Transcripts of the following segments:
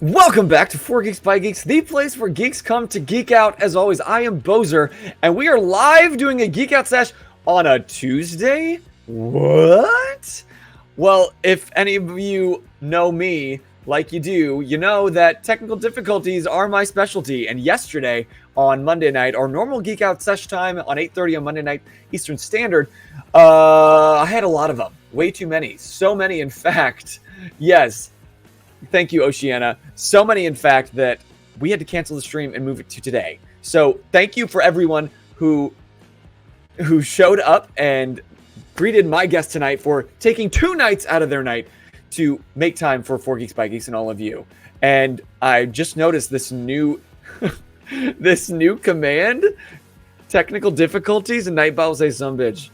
Welcome back to 4 Geeks by Geeks, the place where geeks come to geek out. As always, I am Boser, and we are live doing a Geek Out Sesh on a Tuesday? What? Well, if any of you know me like you do, you know that technical difficulties are my specialty. And yesterday, on Monday night, our normal Geek Out Sesh time on 8:30 on Monday night Eastern Standard, I had a lot of them. Way too many. So many, in fact. Yes. Thank you, Oceana. So many, in fact, that we had to cancel the stream and move it to today. So thank you for everyone who showed up and greeted my guest tonight for taking 2 nights out of their night to make time for 4 Geeks by Geeks and all of you. And I just noticed this new this new command, technical difficulties, and Nightbot will say some bitch.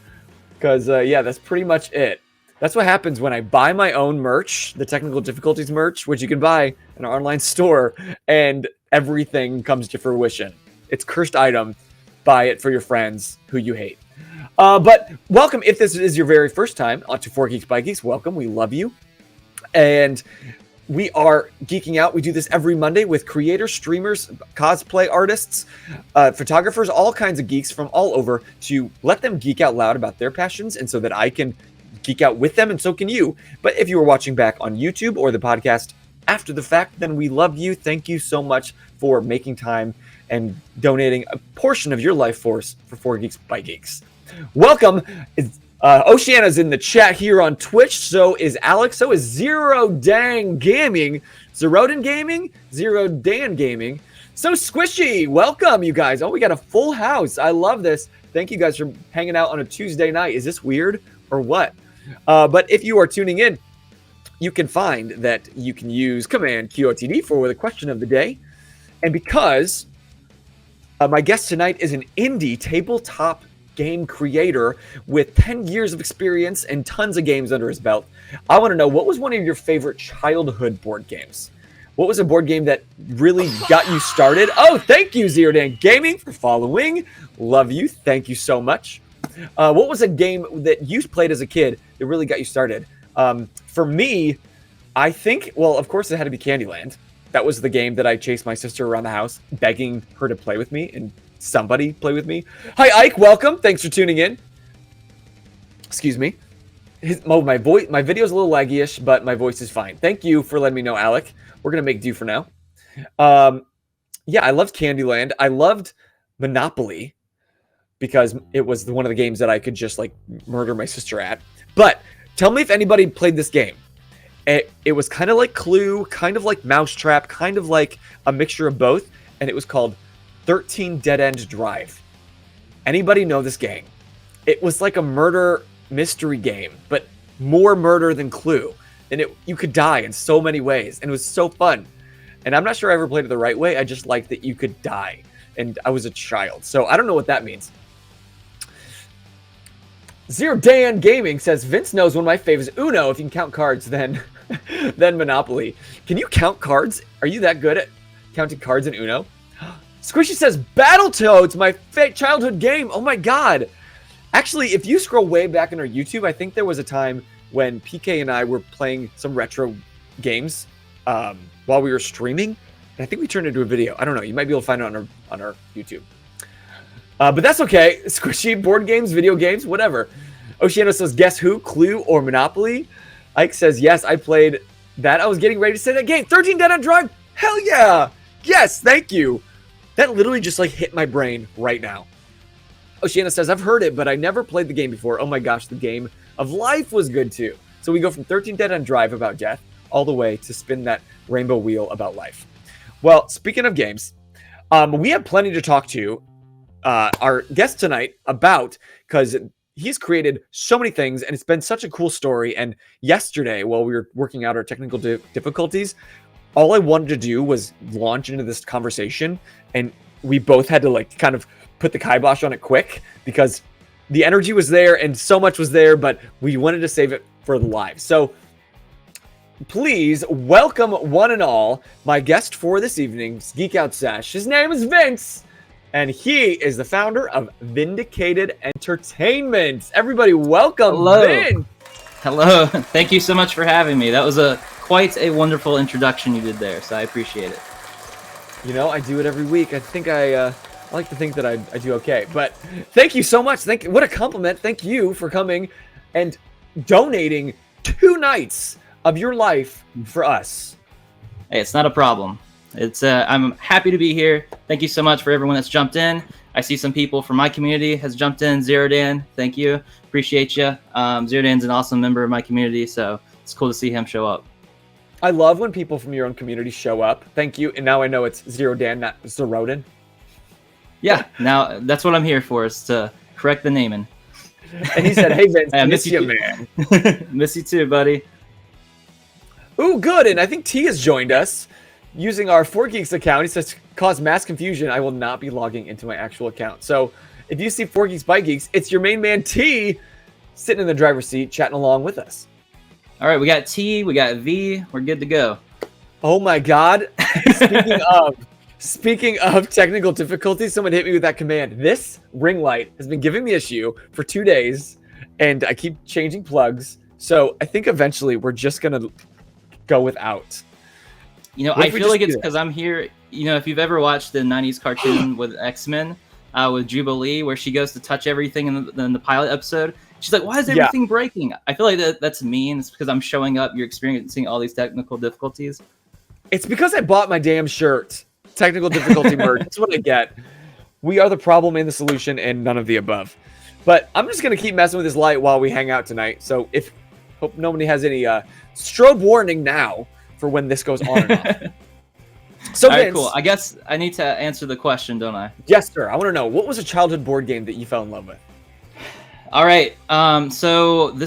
Because, yeah, that's pretty much it. That's what happens when I buy my own merch, the technical difficulties merch, which you can buy in our online store, and everything comes to fruition. It's cursed item. Buy it for your friends who you hate. But welcome. If this is your very first time onto 4 Geeks by Geeks, welcome. We love you. And we are geeking out. We do this every Monday with creators, streamers, cosplay artists, photographers, all kinds of geeks from all over to let them geek out loud about their passions, and so that I can geek out with them, and so can you. But if you are watching back on YouTube or the podcast after the fact, then we love you. Thank you so much for making time and donating a portion of your life force for 4 Geeks by Geeks. Welcome. Oceana's in the chat here on Twitch. So is Alex. So is Zero Dang Gaming. Zeroden Gaming. Zero Dan Gaming. So Squishy. Welcome, you guys. Oh, we got a full house. I love this. Thank you guys for hanging out on a Tuesday night. Is this weird or what? But if you are tuning in, you can find that you can use Command QOTD for the question of the day. And because my guest tonight is an indie tabletop game creator with 10 years of experience and tons of games under his belt, I want to know, what was one of your favorite childhood board games? What was a board game that really got you started? Oh, thank you, Zero Dan Gaming, for following. Love you. Thank you so much. What was a game that you played as a kid that really got you started? For me, I think, well, of course, it had to be Candyland. That was the game that I chased my sister around the house, begging her to play with me, and somebody play with me. Hi, Ike. Welcome. Thanks for tuning in. Excuse me. My video is a little laggy-ish, but my voice is fine. Thank you for letting me know, Alec. We're going to make do for now. Yeah, I loved Candyland. I loved Monopoly, because it was one of the games that I could just like murder my sister at. But tell me if anybody played this game. It was kind of like Clue, kind of like Mousetrap, kind of like a mixture of both, and it was called 13 Dead End Drive. Anybody know this game? It was like a murder mystery game, but more murder than Clue. And you could die in so many ways, and it was so fun. And I'm not sure I ever played it the right way. I just liked that you could die, and I was a child, so I don't know what that means. Zero Dan Gaming says, Vince knows one of my favorites, Uno, if you can count cards, then Monopoly. Can you count cards? Are you that good at counting cards in Uno? Squishy says, Battletoads, my childhood game. Oh my god. Actually, if you scroll way back in our YouTube, I think there was a time when PK and I were playing some retro games while we were streaming. And I think we turned it into a video. I don't know. You might be able to find it on our YouTube. But that's okay. Squishy, board games, video games, whatever. Oceano says, guess who? Clue or Monopoly? Ike says, yes, I played that. I was getting ready to say that game. 13 Dead End Drive? Hell yeah. Yes, thank you. That literally just like hit my brain right now. Oceana says, I've heard it, but I never played the game before. Oh my gosh, the game of life was good too. So we go from 13 Dead End Drive about death all the way to spin that rainbow wheel about life. Well, speaking of games, we have plenty to talk to our guest tonight about, because he's created so many things and it's been such a cool story. And yesterday, while we were working out our technical difficulties, all I wanted to do was launch into this conversation, and we both had to like kind of put the kibosh on it quick because the energy was there and so much was there, but we wanted to save it for the live. So please welcome one and all my guest for this evening's Geek Out Sesh. His name is Vince, and he is the founder of Vindicated Entertainment. Everybody, welcome, Hello. Vin. Hello. Thank you so much for having me. That was a quite a wonderful introduction you did there, so I appreciate it. You know, I do it every week. I think I like to think that I do okay. But thank you so much. What a compliment. Thank you for coming and donating 2 nights of your life for us. Hey, it's not a problem. I'm happy to be here. Thank you so much for everyone that's jumped in. I see some people from my community has jumped in. Zero Dan, thank you. Appreciate you. Zero Dan's an awesome member of my community, so it's cool to see him show up. I love when people from your own community show up. Thank you. And now I know it's Zero Dan, not Zerodin. Yeah, now that's what I'm here for, is to correct the naming. And he said, hey, Vince, I miss you, man. Miss you too, buddy. Ooh, good. And I think T has joined us using our 4Geeks account. He says, cause mass confusion. I will not be logging into my actual account. So if you see 4Geeks by Geeks, it's your main man T sitting in the driver's seat chatting along with us. All right, we got T, we got V. We're good to go. Oh my God. Speaking of technical difficulties, someone hit me with that command. This ring light has been giving me issue for 2 days, and I keep changing plugs. So I think eventually we're just going to go without. You know, I feel like it's because I'm here. You know, if you've ever watched the 90s cartoon with X-Men, with Jubilee, where she goes to touch everything in the pilot episode, she's like, why is everything breaking? I feel like that's mean. It's because I'm showing up. You're experiencing all these technical difficulties. It's because I bought my damn shirt. Technical difficulty merge. That's what I get. We are the problem and the solution and none of the above. But I'm just going to keep messing with this light while we hang out tonight. So hope nobody has any strobe warning now for when this goes on and off. So, Vince, cool. I guess I need to answer the question, don't I? Yes, sir. I want to know, what was a childhood board game that you fell in love with? All right. So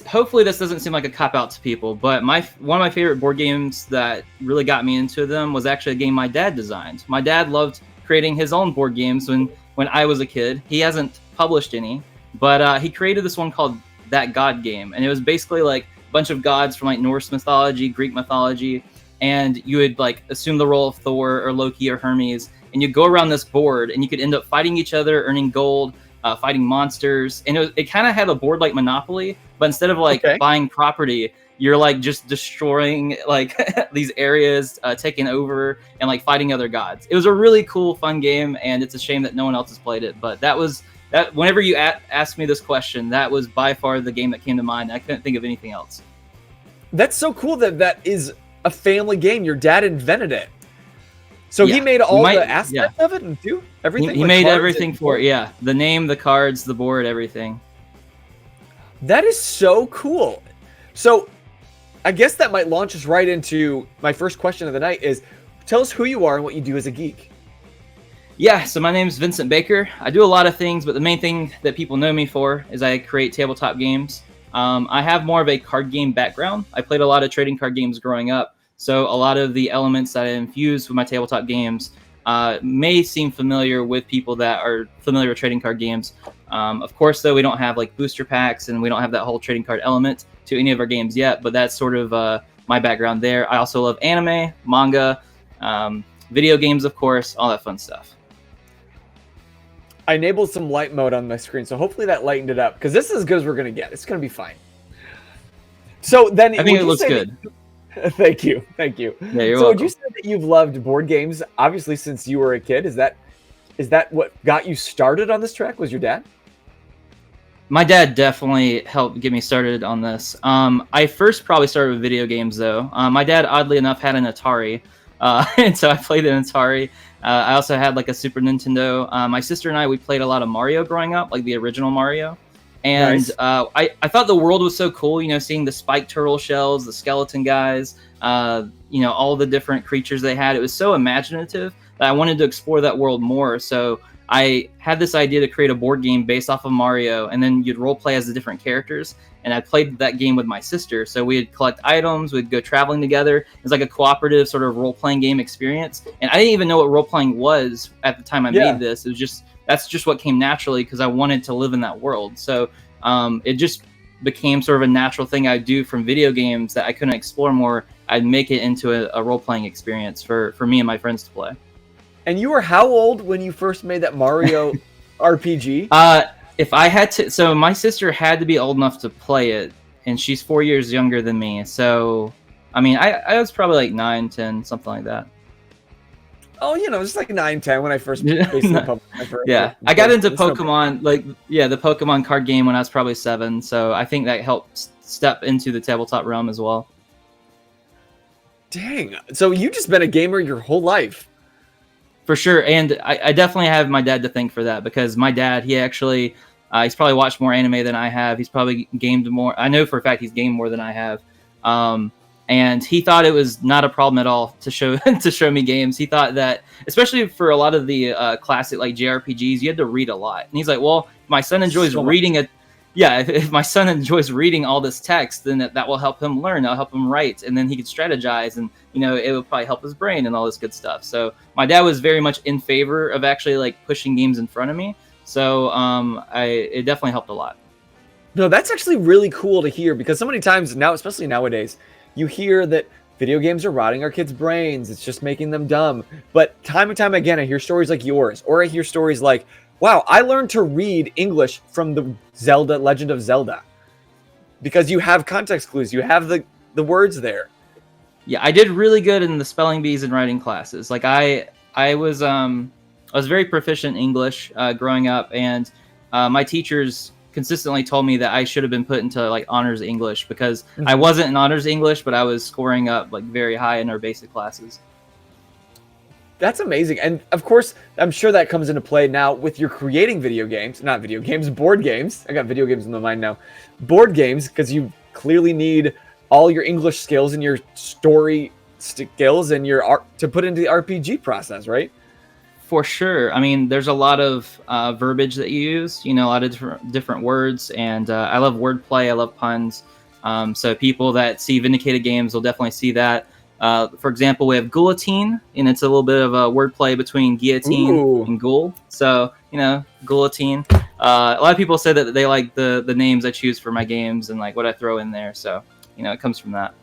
hopefully this doesn't seem like a cop-out to people, but one of my favorite board games that really got me into them was actually a game my dad designed. My dad loved creating his own board games when I was a kid. He hasn't published any, but he created this one called That God Game, and it was basically like a bunch of gods from like Norse mythology, Greek mythology, and you would like assume the role of Thor or Loki or Hermes, and you'd go around this board, and you could end up fighting each other, earning gold, fighting monsters, and it kind of had a board like Monopoly, but instead of like buying property, you're like just destroying like these areas, taking over, and like fighting other gods. It was a really cool, fun game, and it's a shame that no one else has played it. But that whenever you asked me this question, that was by far the game that came to mind. I couldn't think of anything else. That's so cool that is a family game. Your dad invented it. So he made all the aspects of it and do everything? He made everything for it, yeah. The name, the cards, the board, everything. That is so cool. So I guess that might launch us right into my first question of the night is, tell us who you are and what you do as a geek. Yeah, so my name is Vincent Baker. I do a lot of things, but the main thing that people know me for is I create tabletop games. I have more of a card game background. I played a lot of trading card games growing up. So a lot of the elements that I infuse with my tabletop games may seem familiar with people that are familiar with trading card games. Of course, though, we don't have like booster packs and we don't have that whole trading card element to any of our games yet, but that's sort of my background there. I also love anime, manga, video games, of course, all that fun stuff. I enabled some light mode on my screen, so hopefully that lightened it up, because this is as good as we're going to get. It's going to be fine. So then I think it looks good. Thank you. Yeah, you're welcome. Would you say that you've loved board games, obviously, since you were a kid? Is that what got you started on this track? Was your dad? My dad definitely helped get me started on this. I first probably started with video games, though. My dad, oddly enough, had an Atari, and so I played an Atari. I also had like a Super Nintendo. My sister and I, we played a lot of Mario growing up, like the original Mario. And nice. I thought the world was so cool, seeing the spiked turtle shells, the skeleton guys, all the different creatures they had. It was so imaginative that I wanted to explore that world more. So I had this idea to create a board game based off of Mario, and then you'd role play as the different characters. And I played that game with my sister. So we'd collect items, we'd go traveling together. It was like a cooperative sort of role-playing game experience. And I didn't even know what role-playing was at the time I made this. It was that's just what came naturally because I wanted to live in that world. So it just became sort of a natural thing I'd do from video games that I couldn't explore more. I'd make it into a role-playing experience for me and my friends to play. And you were how old when you first made that Mario RPG? If I had to, so my sister had to be old enough to play it, and she's 4 years younger than me. So I mean, I was probably like 9, 10, something like that. Oh, just like 9, 10 when I first basically published my first. Yeah, I got into Pokemon, the Pokemon card game when I was probably 7, so I think that helped step into the tabletop realm as well. Dang, so you just been a gamer your whole life. For sure, and I definitely have my dad to thank for that, because my dad, he actually, he's probably watched more anime than I have. He's probably gamed more. I know for a fact he's gamed more than I have. And he thought it was not a problem at all to show to show me games. He thought that, especially for a lot of the classic like JRPGs, you had to read a lot. And he's like, well, if my son enjoys reading it. Yeah, if my son enjoys reading all this text, then that will help him learn. That'll help him write, and then he could strategize, and it would probably help his brain and all this good stuff. So my dad was very much in favor of actually like pushing games in front of me. So it definitely helped a lot. No, that's actually really cool to hear, because so many times now, especially nowadays, you hear that video games are rotting our kids' brains. It's just making them dumb. But time and time again, I hear stories like yours, or I hear stories like, wow, I learned to read English from the Legend of Zelda. Because you have context clues. You have the words there. Yeah, I did really good in the spelling bees and writing classes. Like I was very proficient in English growing up, and my teachers consistently told me that I should have been put into like honors English, because I wasn't in honors English, but I was scoring up like very high in our basic classes. That's amazing. And of course, I'm sure that comes into play now with your creating video games, not video games, board games. I got video games in my mind now. Board games, because you clearly need all your English skills and your story skills and your art to put into the RPG process, right? For sure. I mean, there's a lot of verbiage that you use, a lot of different words, and I love wordplay. I love puns. So people that see Vindicated games will definitely see that. For example, we have guillotine, and it's a little bit of a wordplay between guillotine and ghoul. So, guillotine. A lot of people say that they like the names I choose for my games and like what I throw in there. So, it comes from that.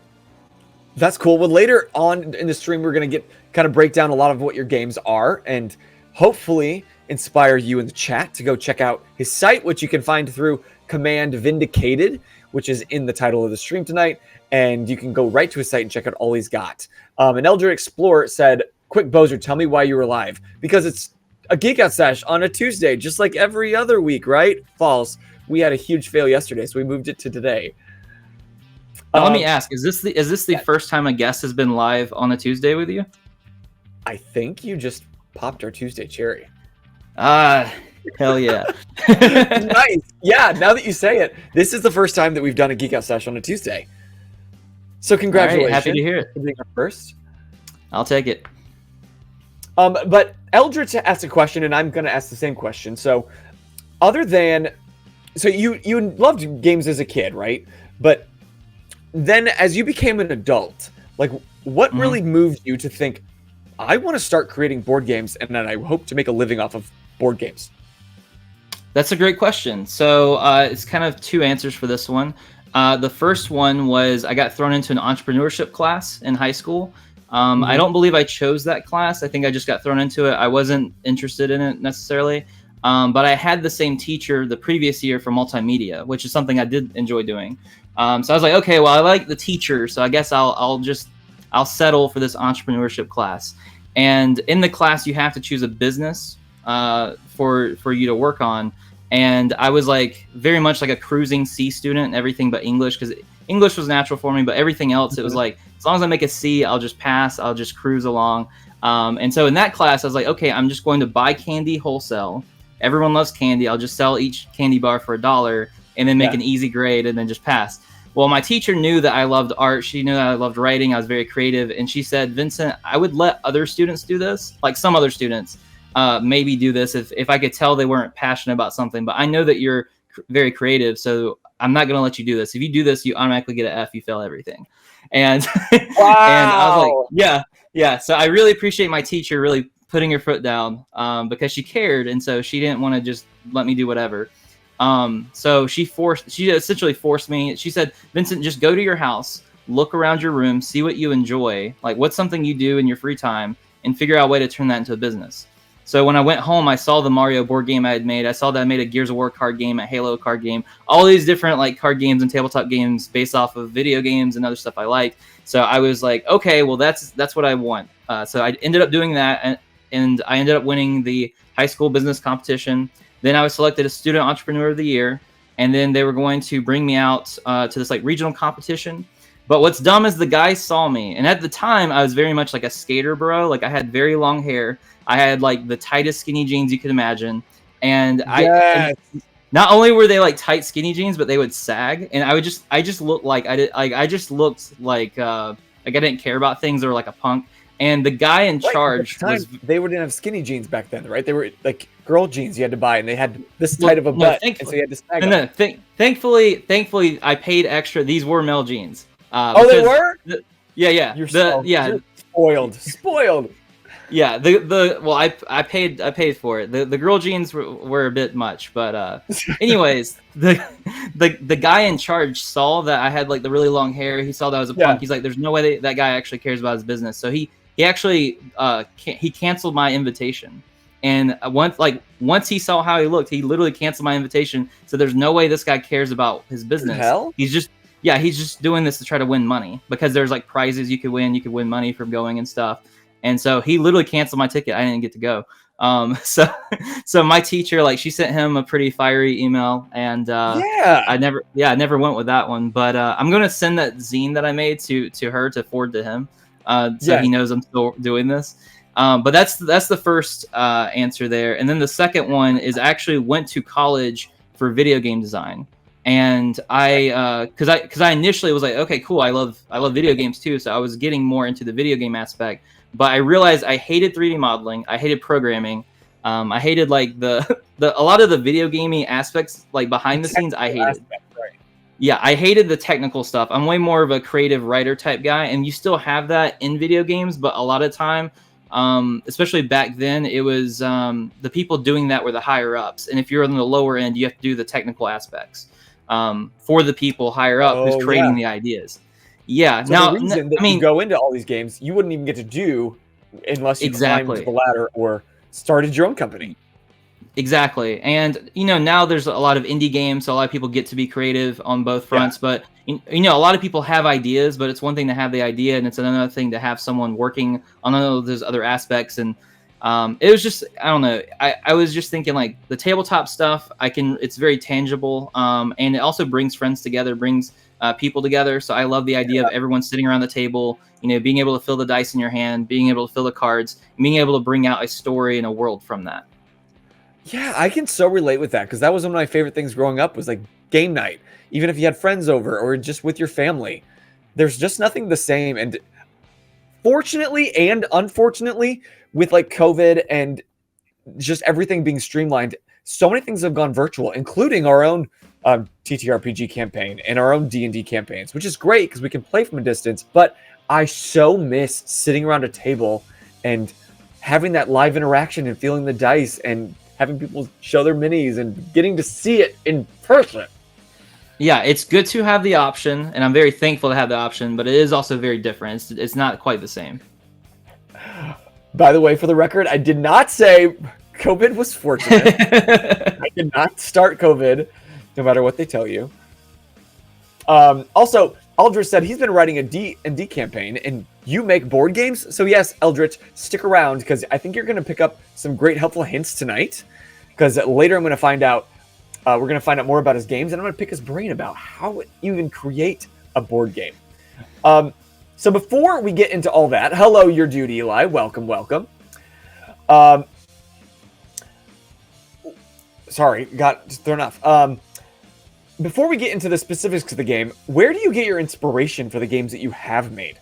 That's cool. Well, later on in the stream, we're going to kind of break down a lot of what your games are and hopefully inspire you in the chat to go check out his site, which you can find through command Vindicated, which is in the title of the stream tonight. And you can go right to his site and check out all he's got. An Elder Explorer said, quick, Boser, tell me why you were live. Because it's a Geek Out Sesh on a Tuesday, just like every other week, right? False. We had a huge fail yesterday, so we moved it to today. Let me ask, is this the first time a guest has been live on a Tuesday with you? I think you just popped our Tuesday cherry. Hell yeah. Nice. Yeah, now that you say it, this is the first time that we've done a Geek Out Sesh on a Tuesday. So congratulations. Right, happy to hear it. For being our first. I'll take it. But Eldritch asked a question, and I'm going to ask the same question. So you loved games as a kid, right? But then as you became an adult, like what really moved you to think, I want to start creating board games, and then I hope to make a living off of board games? That's a great question. So it's kind of two answers for this one. The first one was I got thrown into an entrepreneurship class in high school. I don't believe I chose that class. I think I just got thrown into it. I wasn't interested in it necessarily. But I had the same teacher the previous year for multimedia, which is something I did enjoy doing. So I was like, okay, well, I like the teacher, so I guess I'll settle for this entrepreneurship class. And in the class, you have to choose a business for you to work on. And I was like very much like a cruising C student, everything but English, because English was natural for me, but everything else, it was like, as long as I make a C, I'll just pass, I'll just cruise along. And so in that class, I was like, okay, I'm just going to buy candy wholesale. Everyone loves candy. I'll just sell each candy bar for $1 and then make an easy grade and then just pass. Well, my teacher knew that I loved art. She knew that I loved writing. I was very creative. And she said, Vincent, I would let other students do this, like some other students maybe do this if I could tell they weren't passionate about something. But I know that you're very creative, so I'm not going to let you do this. If you do this, you automatically get an F. You fail everything. And, wow. And I was like, yeah. So I really appreciate my teacher really putting her foot down because she cared. And so she didn't want to just let me do whatever. So she essentially forced me. She said, Vincent, just go to your house, look around your room, see what you enjoy. Like what's something you do in your free time and figure out a way to turn that into a business. So when I went home, I saw the Mario board game I had made. I saw that I made a Gears of War card game, a Halo card game, all these different like card games and tabletop games based off of video games and other stuff I like. So I was like, okay, well that's what I want. So I ended up doing that, and I ended up winning the high school business competition. Then I was selected as Student Entrepreneur of the Year, and then they were going to bring me out to this like regional competition. But what's dumb is the guy saw me, and at the time I was very much like a skater bro. Like I had very long hair. I had like the tightest skinny jeans you could imagine, and Yes. not only were they like tight skinny jeans, but they would sag, and I just looked like I just looked like I didn't care about things, or like a punk. And the guy in charge was, they wouldn't have skinny jeans back then, right? They were like girl jeans you had to buy, and they had this tight of a butt, and so you had to sag them. Thankfully, I paid extra. These were male jeans. Oh, they were? Yeah. You're spoiled. Yeah, I paid for it. The girl jeans were a bit much, but anyways, the guy in charge saw that I had like the really long hair. He saw that I was a punk. He's like, there's no way that guy actually cares about his business. So he actually he canceled my invitation. And once he saw how he looked, he literally canceled my invitation. So there's no way this guy cares about his business. Hell? He's just doing this to try to win money, because there's like prizes you could win. You could win money from going and stuff. And so he literally canceled my ticket. I didn't get to go. So my teacher, like, she sent him a pretty fiery email, and I never went with that one. But I'm gonna send that zine that I made to her to forward to him, so he knows I'm still doing this. But that's the first answer there. And then the second one is I actually went to college for video game design. And because I initially was like, okay, cool, I love video games too, so I was getting more into the video game aspect. But I realized I hated 3D modeling, I hated programming, I hated like a lot of the video gaming aspects, like behind the scenes. I hated. Right. Yeah, I hated the technical stuff. I'm way more of a creative writer type guy, and you still have that in video games, but a lot of time, especially back then, it was the people doing that were the higher ups, and if you're on the lower end, you have to do the technical aspects for the people higher up who's creating the ideas. Yeah. So now, the reason that you go into all these games, you wouldn't even get to do unless you climbed the ladder or started your own company. Exactly. And, now there's a lot of indie games, so a lot of people get to be creative on both fronts. Yeah. But, a lot of people have ideas, but it's one thing to have the idea, and it's another thing to have someone working on all those other aspects. And it was just, I don't know. I was just thinking, like, the tabletop stuff, it's very tangible. And it also brings friends together, brings people together. So I love the idea of everyone sitting around the table, being able to fill the dice in your hand, being able to fill the cards, and being able to bring out a story and a world from that. Yeah, I can so relate with that, because that was one of my favorite things growing up, was like game night. Even if you had friends over or just with your family, there's just nothing the same. And fortunately and unfortunately, with like COVID and just everything being streamlined, so many things have gone virtual, including our own TTRPG campaign and our own D&D campaigns, which is great because we can play from a distance. But I so miss sitting around a table and having that live interaction and feeling the dice and having people show their minis and getting to see it in person. Yeah, it's good to have the option, and I'm very thankful to have the option, but it is also very different. It's not quite the same. By the way, for the record, I did not say COVID was fortunate. I did not start COVID, no matter what they tell you. Also, Eldritch said he's been writing a D&D campaign, and you make board games? So yes, Eldritch, stick around, because I think you're going to pick up some great helpful hints tonight, because later I'm going to find out, we're going to find out more about his games, and I'm going to pick his brain about how you even create a board game. So before we get into all that, hello, your dude, Eli. Welcome. Sorry, got thrown off. Before we get into the specifics of the game, where do you get your inspiration for the games that you have made?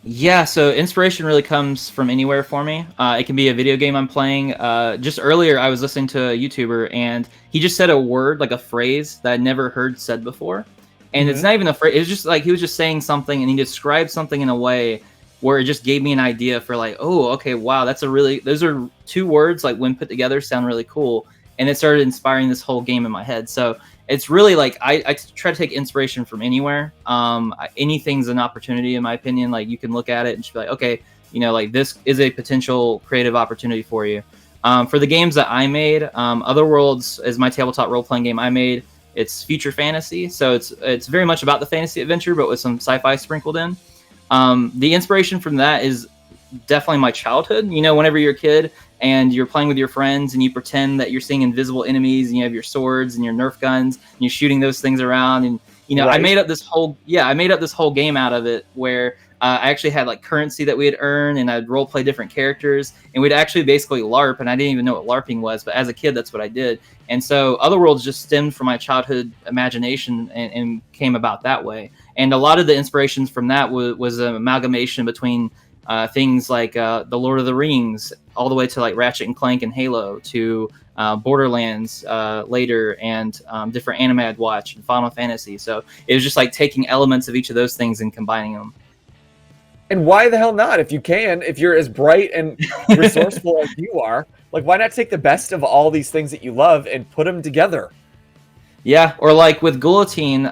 Yeah, so inspiration really comes from anywhere for me. It can be a video game I'm playing. Just earlier, I was listening to a YouTuber, and he just said a word, like a phrase that I'd never heard said before. And it's not even a phrase. It was just like he was just saying something, and he described something in a way where it just gave me an idea for like, oh, okay, wow, those are two words, like when put together, sound really cool. And it started inspiring this whole game in my head. So it's really like I try to take inspiration from anywhere. Anything's an opportunity, in my opinion. Like you can look at it and just be like, okay, like this is a potential creative opportunity for you. For the games that I made, Otherworlds is my tabletop role-playing game I made. It's future fantasy, so it's very much about the fantasy adventure, but with some sci-fi sprinkled in. The inspiration from that is definitely my childhood. Whenever you're a kid and you're playing with your friends and you pretend that you're seeing invisible enemies and you have your swords and your Nerf guns and you're shooting those things around, and right. I made up this whole game out of it where I actually had like currency that we had earned, and I'd role play different characters, and we'd actually basically LARP, and I didn't even know what LARPing was, but as a kid, that's what I did. And so Otherworlds just stemmed from my childhood imagination and came about that way. And a lot of the inspirations from that was an amalgamation between things like the Lord of the Rings, all the way to like Ratchet and Clank and Halo, to Borderlands later, and different anime I'd watch, and Final Fantasy. So it was just like taking elements of each of those things and combining them. And why the hell not? If you're as bright and resourceful as you are, like, why not take the best of all these things that you love and put them together? Yeah, or like with Guillotine,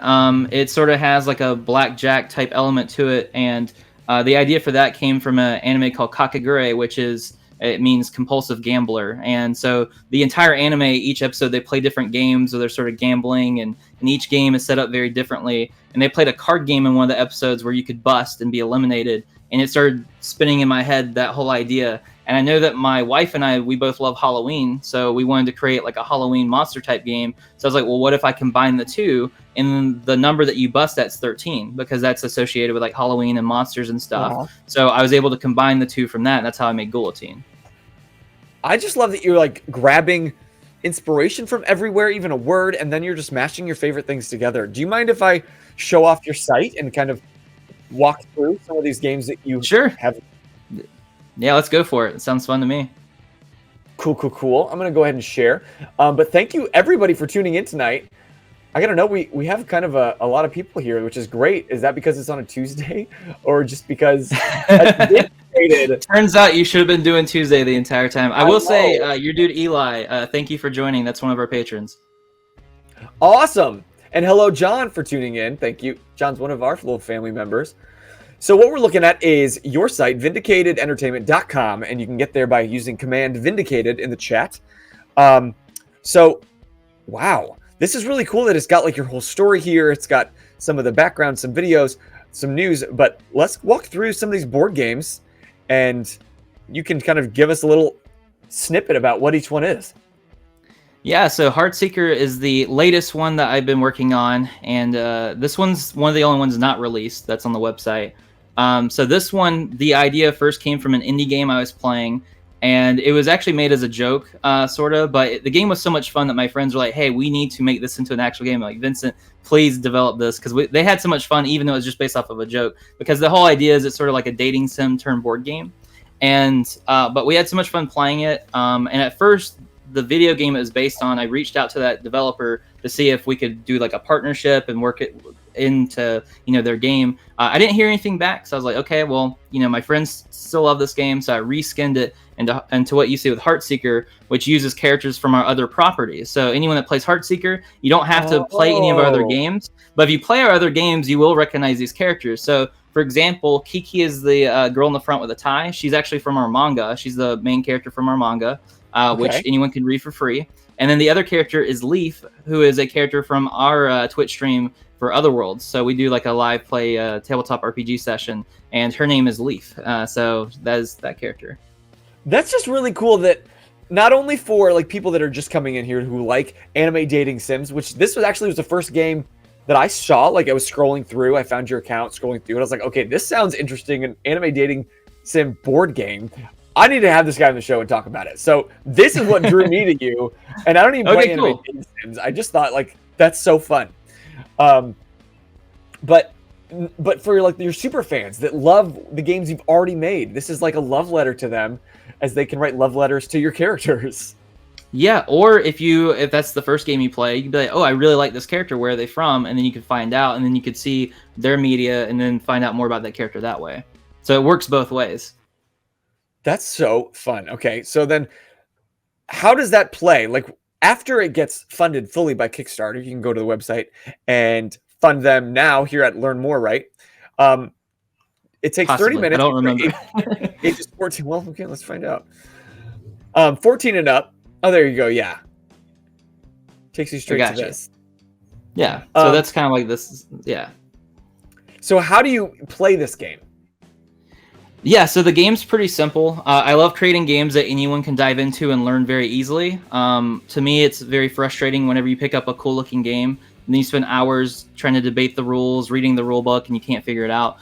it sort of has like a blackjack type element to it, and the idea for that came from an anime called Kakegurui, it means compulsive gambler. And so the entire anime, each episode, they play different games, or they're sort of gambling, and each game is set up very differently. And they played a card game in one of the episodes where you could bust and be eliminated. And it started spinning in my head, that whole idea. And I know that my wife and we both love Halloween, so we wanted to create like a Halloween monster type game. So I was like, well, what if I combine the two? And the number that you bust at's 13, because that's associated with like Halloween and monsters and stuff. Uh-huh. So I was able to combine the two from that, and that's how I made Guillotine. I just love that you're like grabbing inspiration from everywhere, even a word, and then you're just mashing your favorite things together. Do you mind if I show off your site and kind of walk through some of these games that you have? Yeah, let's go for it. It sounds fun to me. Cool. I'm going to go ahead and share. But thank you, everybody, for tuning in tonight. I got to know, we have kind of a lot of people here, which is great. Is that because it's on a Tuesday, or just because Turns out you should have been doing Tuesday the entire time. I will say, your dude Eli, thank you for joining. That's one of our patrons. Awesome. And hello, John, for tuning in. Thank you. John's one of our little family members. So what we're looking at is your site, vindicatedentertainment.com, and you can get there by using command vindicated in the chat. So, wow. This is really cool that it's got like your whole story here. It's got some of the background, some videos, some news. But let's walk through some of these board games, and you can kind of give us a little snippet about what each one is. Yeah, so Heartseeker is the latest one that I've been working on, and this one's one of the only ones not released that's on the website. So this one, the idea first came from an indie game I was playing, and it was actually made as a joke, sort of, but the game was so much fun that my friends were like, hey, we need to make this into an actual game. Like, Vincent, please develop this, because they had so much fun, even though it was just based off of a joke, because the whole idea is it's sort of like a dating sim turned board game. And but we had so much fun playing it, and at first, the video game it was based on, I reached out to that developer to see if we could do like a partnership and work it into their game. I didn't hear anything back, so I was like, okay, well, my friends still love this game, so I reskinned it into what you see with Heartseeker, which uses characters from our other properties. So anyone that plays Heartseeker, you don't have to play any of our other games, but if you play our other games, you will recognize these characters. So for example, Kiki is the girl in the front with a tie. She's actually from our manga. She's the main character from our manga. Which anyone can read for free. And then the other character is Leaf, who is a character from our Twitch stream for Otherworlds. So we do like a live play tabletop RPG session, and her name is Leaf. So that is that character. That's just really cool that not only for like people that are just coming in here who like anime dating sims, which this was the first game that I saw. Like, I was scrolling through, I found your account, scrolling through, and I was like, okay, this sounds interesting, an anime dating sim board game. I need to have this guy on the show and talk about it. So this is what drew me to you. And I don't even play anime dating sims. I just thought, like, that's so fun. But for like your super fans that love the games you've already made, this is like a love letter to them, as they can write love letters to your characters. Yeah, or if that's the first game you play, you can be like, oh, I really like this character. Where are they from? And then you can find out, and then you could see their media, and then find out more about that character that way. So it works both ways. That's so fun. Okay, so then how does that play? Like, after it gets funded fully by Kickstarter, you can go to the website and fund them now here at Learn More, right? It takes 30 Possibly. minutes. I don't remember. Ages 14. Well, okay, let's find out. 14 and up. Oh, there you go. Yeah. Takes you straight to this. Yeah. So that's kind of like this. Yeah. So how do you play this game? Yeah, so the game's pretty simple. I love creating games that anyone can dive into and learn very easily. To me, it's very frustrating whenever you pick up a cool-looking game, and then you spend hours trying to debate the rules, reading the rule book, and you can't figure it out.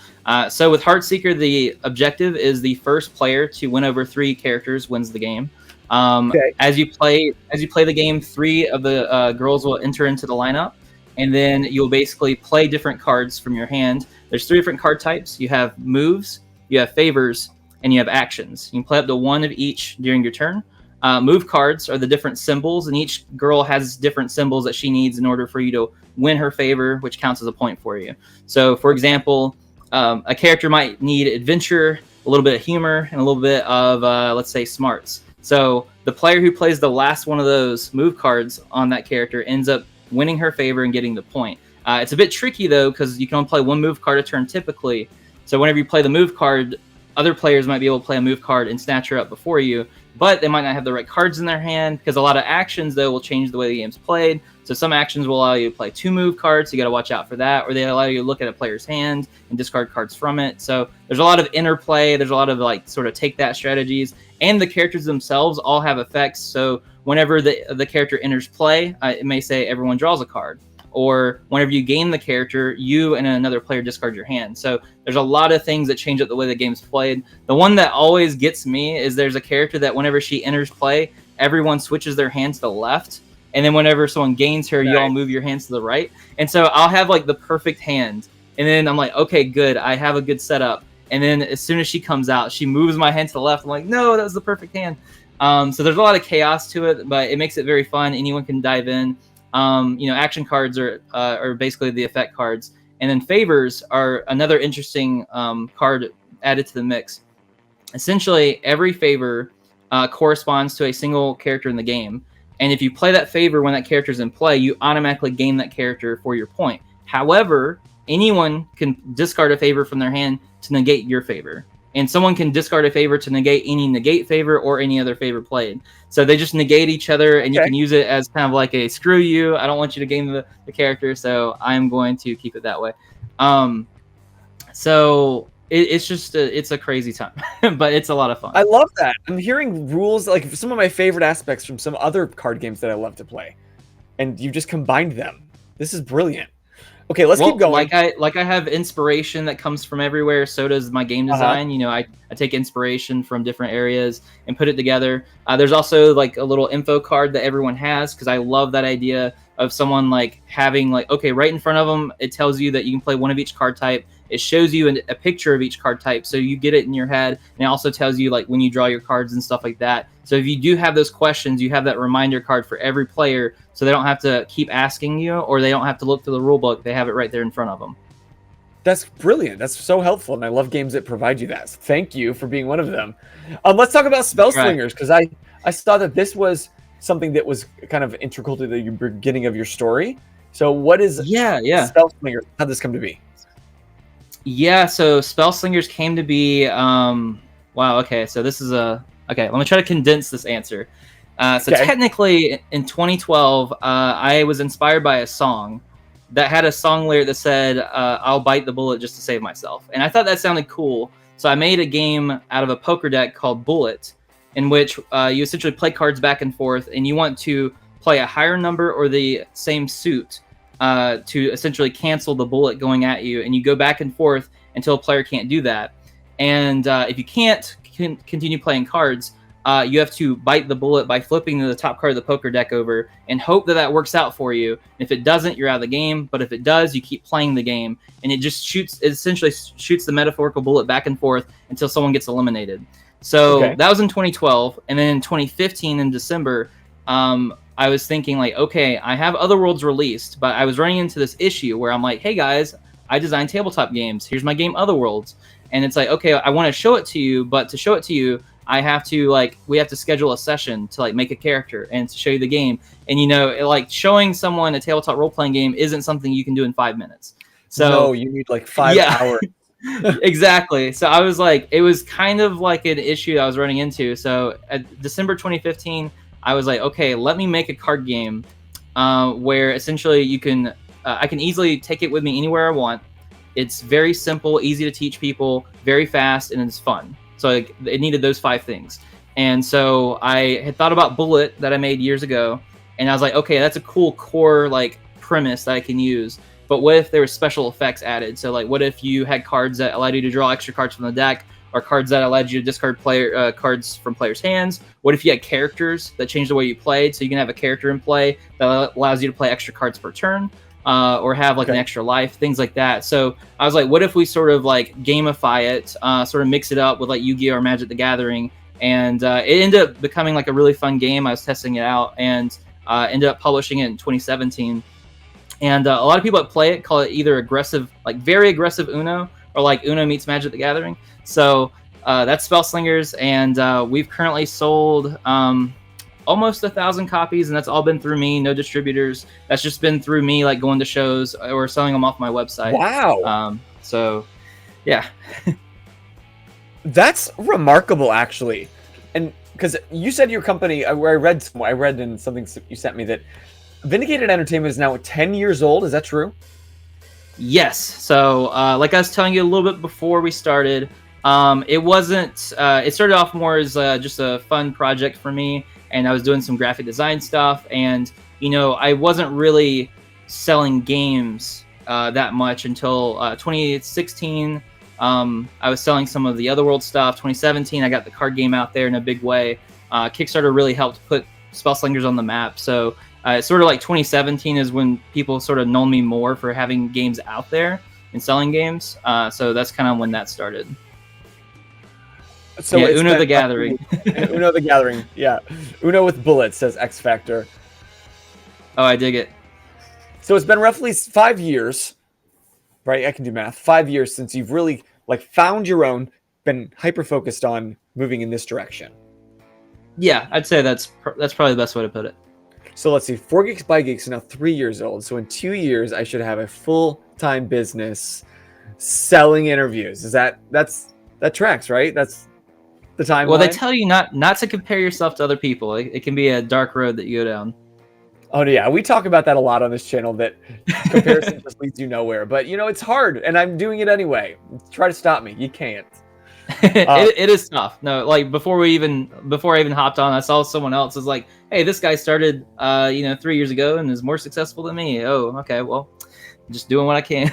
So with Heartseeker, the objective is the first player to win over 3 characters wins the game. As you play the game, 3 of the girls will enter into the lineup, and then you'll basically play different cards from your hand. There's 3 different card types. You have moves, you have favors, and you have actions. You can play up to 1 of each during your turn. Move cards are the different symbols, and each girl has different symbols that she needs in order for you to win her favor, which counts as a point for you. So, for example, a character might need adventure, a little bit of humor, and a little bit of, let's say, smarts. So the player who plays the last one of those move cards on that character ends up winning her favor and getting the point. It's a bit tricky, though, because you can only play 1 move card a turn typically. So whenever you play the move card, other players might be able to play a move card and snatch her up before you, but they might not have the right cards in their hand, because a lot of actions, though, will change the way the game's played. So some actions will allow you to play 2 move cards, so you got to watch out for that, or they allow you to look at a player's hand and discard cards from it. So there's a lot of interplay, there's a lot of like sort of take that strategies, and the characters themselves all have effects. So whenever the character enters play, it may say everyone draws a card. Or whenever you gain the character, you and another player discard your hand. So there's a lot of things that change up the way the game's played. The one that always gets me is there's a character that whenever she enters play, everyone switches their hand to the left. And then whenever someone gains her, you all move your hands to the right. And so I'll have like the perfect hand. And then I'm like, okay, good. I have a good setup. And then as soon as she comes out, she moves my hand to the left. I'm like, no, that was the perfect hand. So there's a lot of chaos to it, but it makes it very fun. Anyone can dive in. Action cards are basically the effect cards, and then favors are another interesting card added to the mix. Essentially, every favor corresponds to a single character in the game, and if you play that favor when that character is in play, you automatically gain that character for your point. However, anyone can discard a favor from their hand to negate your favor. And someone can discard a favor to negate any negate favor or any other favor played. So they just negate each other, and you can use it as kind of like a screw you. I don't want you to gain the character, so I'm going to keep it that way. So it's just it's a crazy time, but it's a lot of fun. I love that. I'm hearing rules, like some of my favorite aspects from some other card games that I love to play, and you just combined them. This is brilliant. Okay, let's keep going. Like I have inspiration that comes from everywhere. So does my game design. I take inspiration from different areas and put it together. There's also like a little info card that everyone has, because I love that idea of someone like having like, okay, right in front of them, it tells you that you can play 1 of each card type. It shows you a picture of each card type, so you get it in your head, and it also tells you like when you draw your cards and stuff like that. So if you do have those questions, you have that reminder card for every player, so they don't have to keep asking you, or they don't have to look through the rule book. They have it right there in front of them. That's brilliant. That's so helpful, and I love games that provide you that. So thank you for being one of them. Let's talk about spell slingers, because I saw that this was something that was kind of integral to the beginning of your story. So what is spell slingers? How did this come to be? Yeah, so spell slingers came to be. Wow. Okay, so this is okay. Let me try to condense this answer. Technically, in 2012, I was inspired by a song that had a song lyric that said, "I'll bite the bullet just to save myself," and I thought that sounded cool. So I made a game out of a poker deck called Bullet, in which you essentially play cards back and forth, and you want to play a higher number or the same suit to essentially cancel the bullet going at you, and you go back and forth until a player can't do that. And if you can't continue playing cards, you have to bite the bullet by flipping the top card of the poker deck over and hope that works out for you. If it doesn't, you're out of the game. But if it does, you keep playing the game, and it essentially shoots the metaphorical bullet back and forth until someone gets eliminated. So that was in 2012, and then in 2015 in December, I was thinking like, okay, I have Otherworlds released, but I was running into this issue where I'm like, hey guys, I design tabletop games. Here's my game Otherworlds. And it's like, okay, I want to show it to you, but to show it to you, we have to schedule a session to like make a character and to show you the game. And like showing someone a tabletop role-playing game isn't something you can do in 5 minutes. So no, you need like 5 hours. Exactly. So I was like, it was kind of like an issue I was running into. So at December 2015, I was like, okay, let me make a card game where essentially I can easily take it with me anywhere I want. It's very simple, easy to teach people, very fast, and it's fun. So like, it needed those 5 things. And so I had thought about Bullet that I made years ago, and I was like, okay, that's a cool core like premise that I can use. But what if there were special effects added? So like, what if you had cards that allowed you to draw extra cards from the deck, or cards that allowed you to discard cards from players' hands? What if you had characters that changed the way you played, so you can have a character in play that allows you to play extra cards per turn? Or have like an extra life, things like that. So I was like, what if we sort of like gamify it, sort of mix it up with like Yu-Gi-Oh! Or Magic the Gathering? And it ended up becoming like a really fun game. I was testing it out and ended up publishing it in 2017. And a lot of people that play it call it either aggressive, like very aggressive Uno, or like Uno meets Magic the Gathering. So that's Spellslingers, and we've currently sold almost 1,000 copies, and that's all been through me, no distributors. That's just been through me, like going to shows or selling them off my website. Wow. So, yeah. That's remarkable, actually. And because you said your company, where I read in something you sent me that Vindicated Entertainment is now 10 years old. Is that true? Yes. So, like I was telling you a little bit before we started, it wasn't. It started off more as just a fun project for me, and I was doing some graphic design stuff. And I wasn't really selling games that much until 2016. I was selling some of the Otherworld stuff. 2017, I got the card game out there in a big way. Kickstarter really helped put Spellslingers on the map. So it's sort of like 2017 is when people sort of known me more for having games out there and selling games. So that's kind of when that started. So yeah, Uno the Gathering. Uno the Gathering, yeah. Uno with bullets, says X Factor. Oh, I dig it. So it's been roughly 5 years, right? I can do math. 5 years since you've really like found your own, been hyper focused on moving in this direction. Yeah, I'd say that's probably the best way to put it. So let's see. 4 Geeks by Geeks is now 3 years old. So in 2 years, I should have a full-time business selling interviews. That tracks, right? That's the timeline. Well, they tell you not to compare yourself to other people. It can be a dark road that you go down. Oh yeah, we talk about that a lot on this channel. That comparison just leads you nowhere. But it's hard, and I'm doing it anyway. Try to stop me. You can't. It is tough. No, like before I even hopped on, I saw someone else was like, "Hey, this guy started 3 years ago and is more successful than me." Oh, okay, well, I'm just doing what I can.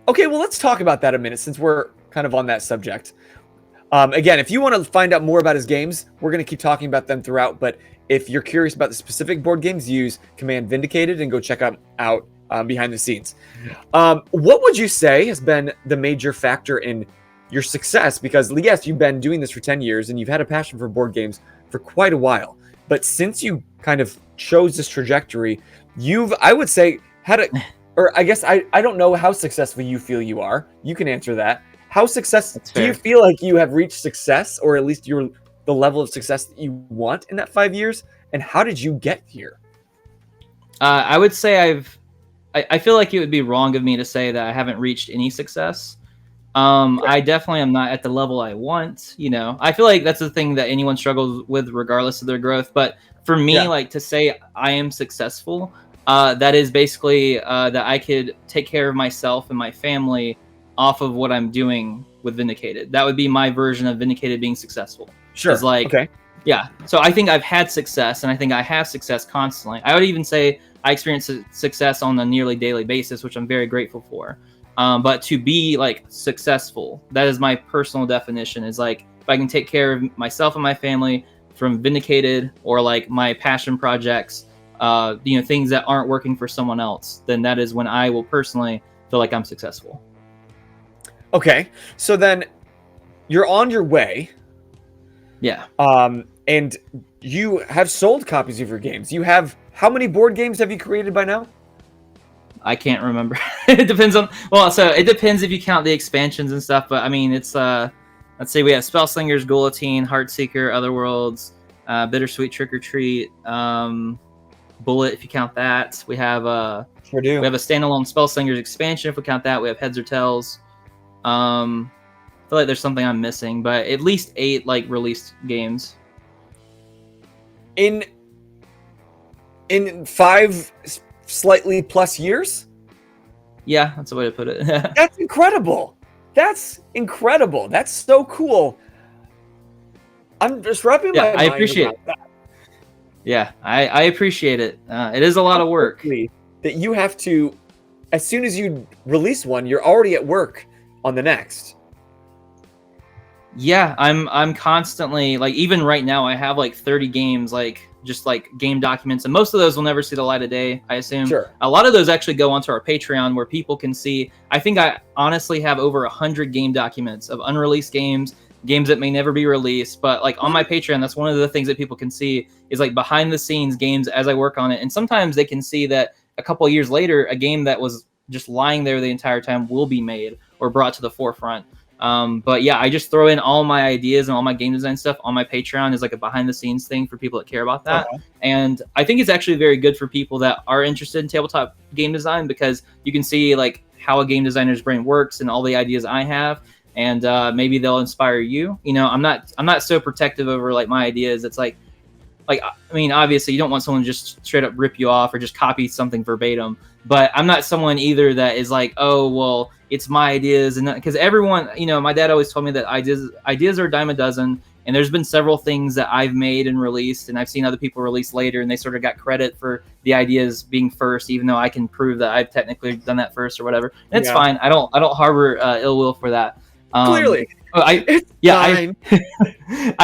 Okay, well, let's talk about that a minute since we're kind of on that subject. Again, if you want to find out more about his games, we're going to keep talking about them throughout. But if you're curious about the specific board games used, command Vindicated and go check out behind the scenes. What would you say has been the major factor in your success? Because yes, you've been doing this for 10 years and you've had a passion for board games for quite a while. But since you kind of chose this trajectory, I would say, or I guess I don't know how successful you feel you are. You can answer that. How successful do you feel like you have reached success, or at least the level of success that you want in that 5 years? And how did you get here? I would say I feel like it would be wrong of me to say that I haven't reached any success. I definitely am not at the level I want. I feel like that's the thing that anyone struggles with regardless of their growth. But for me, like to say I am successful, that is basically that I could take care of myself and my family off of what I'm doing with Vindicated. That would be my version of Vindicated being successful. Sure. It's like, okay. Yeah. So I think I've had success, and I think I have success constantly. I would even say I experience success on a nearly daily basis, which I'm very grateful for. But to be like successful, that is my personal definition, is like if I can take care of myself and my family from Vindicated or like my passion projects, things that aren't working for someone else, then that is when I will personally feel like I'm successful. Okay. So then you're on your way. Yeah. And you have sold copies of your games. How many board games have you created by now? I can't remember. It depends on, so it depends if you count the expansions and stuff, but I mean, it's, let's see, we have Spellslingers, Guillotine, Heartseeker, Otherworlds, Bittersweet Trick or Treat, Bullet, if you count that. We have, Sure do. We have a standalone Spellslingers expansion, if we count that. We have Heads or Tails. I feel like there's something I'm missing, but at least 8 like released games. In 5 slightly plus years? Yeah, that's the way to put it. That's incredible. That's incredible. That's so cool. I'm just wrapping my mind I appreciate around it. that. Yeah, I appreciate it. It is a lot of work. That you have to, as soon as you release one, you're already at work on the next. Yeah, I'm constantly, like, even right now I have like 30 games, like just like game documents, and most of those will never see the light of day, I assume. Sure. A lot of those actually go onto our Patreon where people can see. I think I honestly have over 100 game documents of unreleased games that may never be released, but like on my Patreon, that's one of the things that people can see is like behind the scenes games as I work on it. And sometimes they can see that a couple of years later, a game that was just lying there the entire time will be made or brought to the forefront. But yeah, I just throw in all my ideas and all my game design stuff on my Patreon as like a behind the scenes thing for people that care about that. And I think it's actually very good for people that are interested in tabletop game design, because you can see like how a game designer's brain works and all the ideas I have. And maybe they'll inspire you. You know, I'm not so protective over like my ideas. It's like, I mean, obviously you don't want someone to just straight up rip you off or just copy something verbatim. But I'm not someone either that is like, oh, well, it's my ideas. And because everyone, you know, my dad always told me that ideas are a dime a dozen. And there's been several things that I've made and released, and I've seen other people release later, and they sort of got credit for the ideas being first, even though I can prove that I've technically done that first or whatever. And it's fine. I don't harbor ill will for that. Clearly. I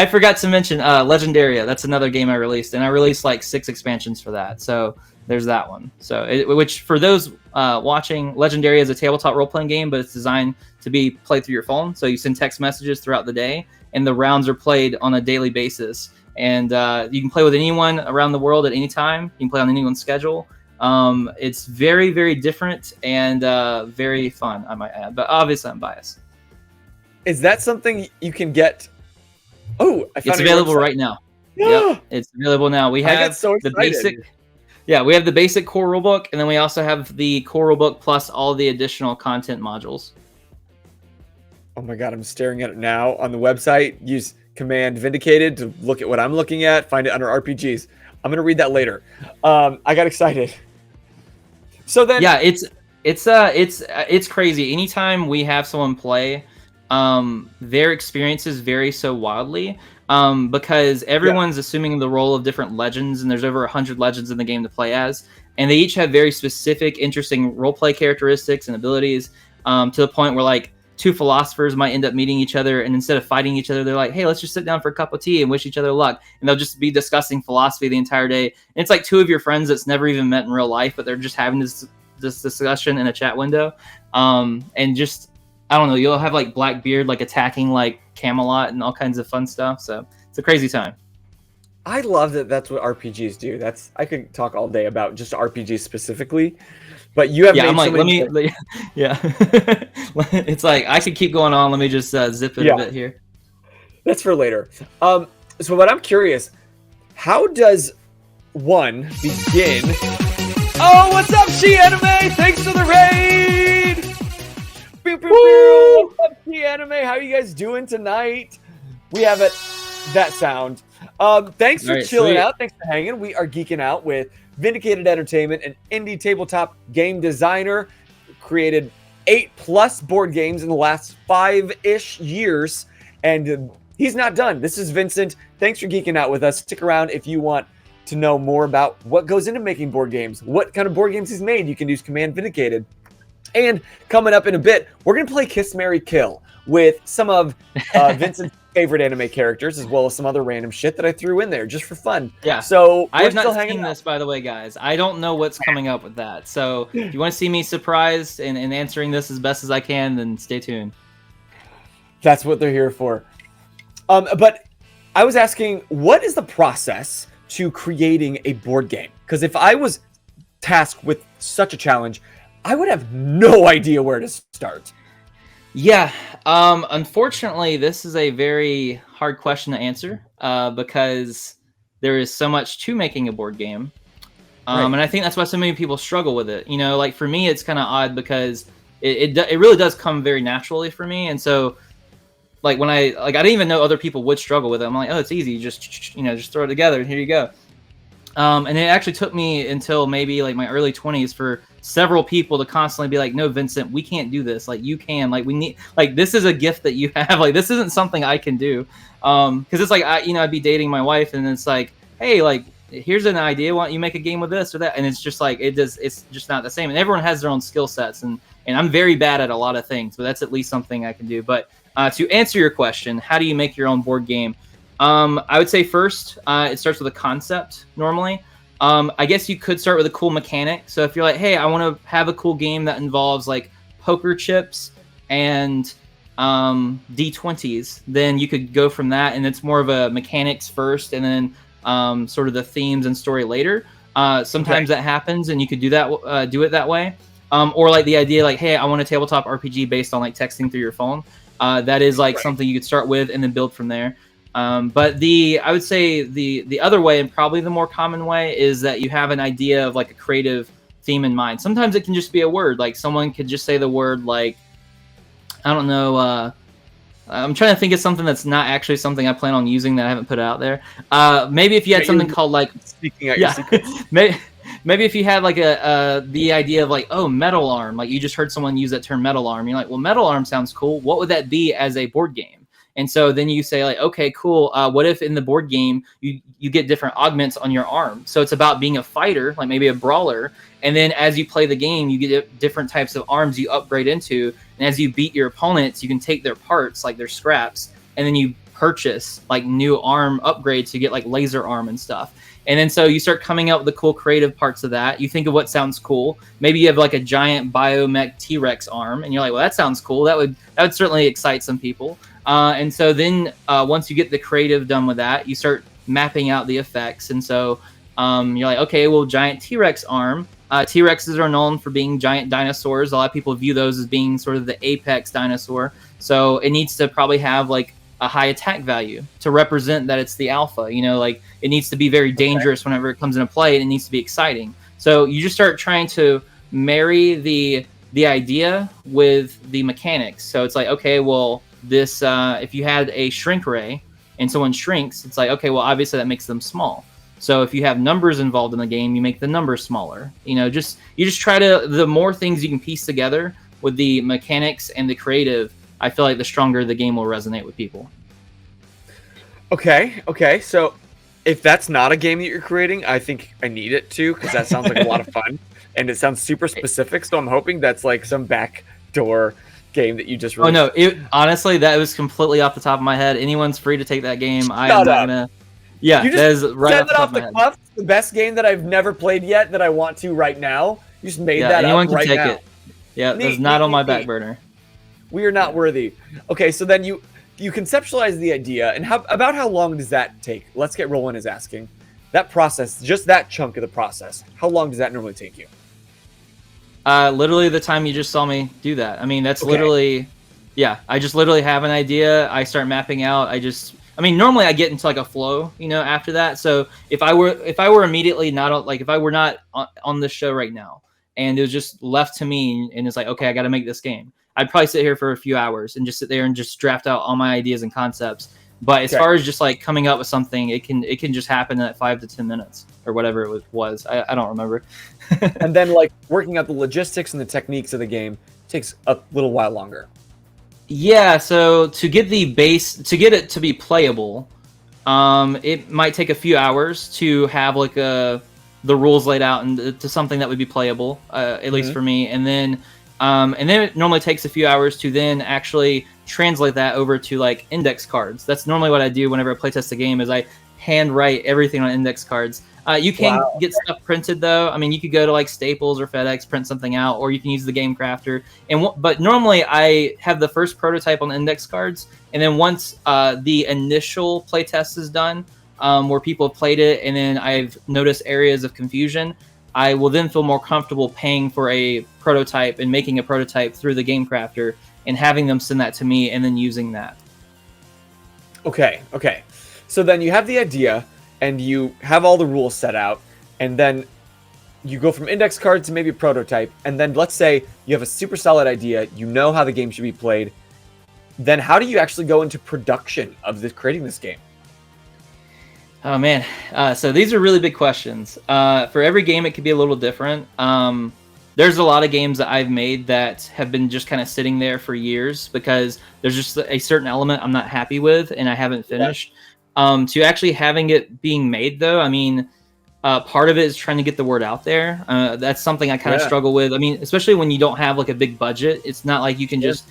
forgot to mention Legendaria. That's another game I released, and I released like 6 expansions for that. So there's that one. So which for those watching, Legendaria is a tabletop role-playing game, but it's designed to be played through your phone. So you send text messages throughout the day, and the rounds are played on a daily basis. And you can play with anyone around the world at any time. You can play on anyone's schedule. It's very, very different and very fun, I might add. But obviously, I'm biased. Is that something you can get? Oh, I found it's available right now. Yep, it's available now. We have the basic. Yeah, we have the basic core rulebook, and then we also have the core rulebook plus all the additional content modules. Oh my god, I'm staring at it now on the website. Use command Vindicated to look at what I'm looking at. Find it under RPGs. I'm gonna read that later. I got excited. So then, yeah, it's crazy. Anytime we have someone play, their experiences vary so wildly, because everyone's assuming the role of different legends, and there's over 100 legends in the game to play as, and they each have very specific, interesting roleplay characteristics and abilities, to the point where like 2 philosophers might end up meeting each other, and instead of fighting each other, they're like, hey, let's just sit down for a cup of tea and wish each other luck, and they'll just be discussing philosophy the entire day. And it's like 2 of your friends that's never even met in real life, but they're just having this discussion in a chat window, and just, I don't know, you'll have like Blackbeard like attacking like Camelot and all kinds of fun stuff. So it's a crazy time. I love that that's what RPGs do. I could talk all day about just RPGs specifically, but you have I'm like, it's like I could keep going on. Let me just zip it a bit here. That's for later. So what I'm curious, how does one begin? Oh, what's up, She Anime? Thanks for the raid. Pew, pew, pew. What's up, She Anime? How are you guys doing tonight? We have it. That sound. Thanks for chilling out. Thanks for hanging. We are geeking out with Vindicated Entertainment, an indie tabletop game designer, created 8+ board games in the last 5-ish years, and he's not done. This is Vincent. Thanks for geeking out with us. Stick around if you want to know more about what goes into making board games, what kind of board games he's made. You can use command Vindicated. And coming up in a bit, we're going to play Kiss, Marry, Kill with some of Vincent's favorite anime characters, as well as some other random shit that I threw in there just for fun. Yeah. So I have not seen this, by the way, guys. I don't know what's coming up with that. So if you want to see me surprised and answering this as best as I can, then stay tuned. That's what they're here for. But I was asking, what is the process to creating a board game? Because if I was tasked with such a challenge, I would have no idea where to start. Yeah, unfortunately, this is a very hard question to answer, because there is so much to making a board game. And I think that's why so many people struggle with it. You know, like for me, it's kind of odd because it really does come very naturally for me. And so like when I didn't even know other people would struggle with it. I'm like, oh, it's easy, just throw it together and here you go. And it actually took me until maybe like my early 20s for several people to constantly be like, no, Vincent, we can't do this. Like, you can. Like, we need. Like, this is a gift that you have. Like, this isn't something I can do. Because it's like I'd be dating my wife, and it's like, hey, like, here's an idea. Why don't you make a game with this or that? And it's just like it's just not the same. And everyone has their own skill sets, and I'm very bad at a lot of things, but that's at least something I can do. But to answer your question, how do you make your own board game? I would say first, it starts with a concept normally. I guess you could start with a cool mechanic. So if you're like, hey, I want to have a cool game that involves like poker chips and D20s, then you could go from that. And it's more of a mechanics first and then sort of the themes and story later. Sometimes that happens and you could do that, do it that way. Or like the idea like, hey, I want a tabletop RPG based on like texting through your phone. That is like something you could start with and then build from there. But I would say the other way, and probably the more common way, is that you have an idea of like a creative theme in mind. Sometimes it can just be a word. Like someone could just say the word like, I don't know. I'm trying to think of something that's not actually something I plan on using that I haven't put out there. Maybe if you had something called like speaking out your secrets. Maybe if you had like the idea of like, oh, metal arm, like you just heard someone use that term metal arm. You're like, well, metal arm sounds cool. What would that be as a board game? And so then you say like, okay, cool. What if in the board game you get different augments on your arm? So it's about being a fighter, like maybe a brawler. And then as you play the game, you get different types of arms you upgrade into. And as you beat your opponents, you can take their parts, like their scraps, and then you purchase like new arm upgrades to get like laser arm and stuff. And then so you start coming out with the cool creative parts of that. You think of what sounds cool. Maybe you have like a giant biomech T-Rex arm, and you're like, well, that sounds cool. That would certainly excite some people. And so then once you get the creative done with that, you start mapping out the effects. And so you're like, okay, well, giant T-Rex arm. T-Rexes are known for being giant dinosaurs. A lot of people view those as being sort of the apex dinosaur. So it needs to probably have like a high attack value to represent that it's the alpha. Like it needs to be very dangerous whenever it comes into play, and it needs to be exciting. So you just start trying to marry the idea with the mechanics. So it's like, okay, well, this if you had a shrink ray and someone shrinks, it's like, okay, well, obviously that makes them small. So if you have numbers involved in the game, you make the numbers smaller. You just try to, the more things you can piece together with the mechanics and the creative, I feel like the stronger the game will resonate with people. Okay. So if that's not a game that you're creating, I think I need it to, because that sounds like a lot of fun and it sounds super specific. So I'm hoping that's like some backdoor game that you just released. Oh no, honestly, that was completely off the top of my head. Anyone's free to take that game. I am not gonna. Yeah, you just that is right said that off the cuff. The best game that I've never played yet that I want to right now. You just made that anyone up right can take now. It. Yeah, that's not on my back burner. We are not worthy. Okay, so then you conceptualize the idea, and about how long does that take? Let's Get Rolling is asking. That process, just that chunk of the process, how long does that normally take you? Literally the time you just saw me do that. I mean, that's literally, I just literally have an idea. I start mapping out. Normally I get into like a flow, after that. So if I were immediately not like, if I were not on this show right now and it was just left to me and it's like, okay, I got to make this game, I'd probably sit here for a few hours and just sit there and just draft out all my ideas and concepts. But as far as just like coming up with something, it can just happen in 5 to 10 minutes or whatever it was. I don't remember. And then like working out the logistics and the techniques of the game takes a little while longer. Yeah, so to get it to be playable, it might take a few hours to have like the rules laid out and to something that would be playable, at least for me. And then it normally takes a few hours to then actually translate that over to like index cards. That's normally what I do whenever I playtest a game, is I handwrite everything on index cards. You can get stuff printed though. I mean, you could go to like Staples or FedEx, print something out, or you can use the Game Crafter. But normally I have the first prototype on index cards, and then once the initial playtest is done, where people have played it, and then I've noticed areas of confusion, I will then feel more comfortable paying for a prototype and making a prototype through the Game Crafter and having them send that to me and then using that. Okay. So then you have the idea and you have all the rules set out, and then you go from index card to maybe a prototype, and then let's say you have a super solid idea, you know how the game should be played, then how do you actually go into production of creating this game? Oh man, so these are really big questions. For every game, it could be a little different. There's a lot of games that I've made that have been just kind of sitting there for years because there's just a certain element I'm not happy with and I haven't finished. To actually having it being made, though, I mean, part of it is trying to get the word out there. That's something I kind of struggle with. I mean, especially when you don't have like a big budget, it's not like you can just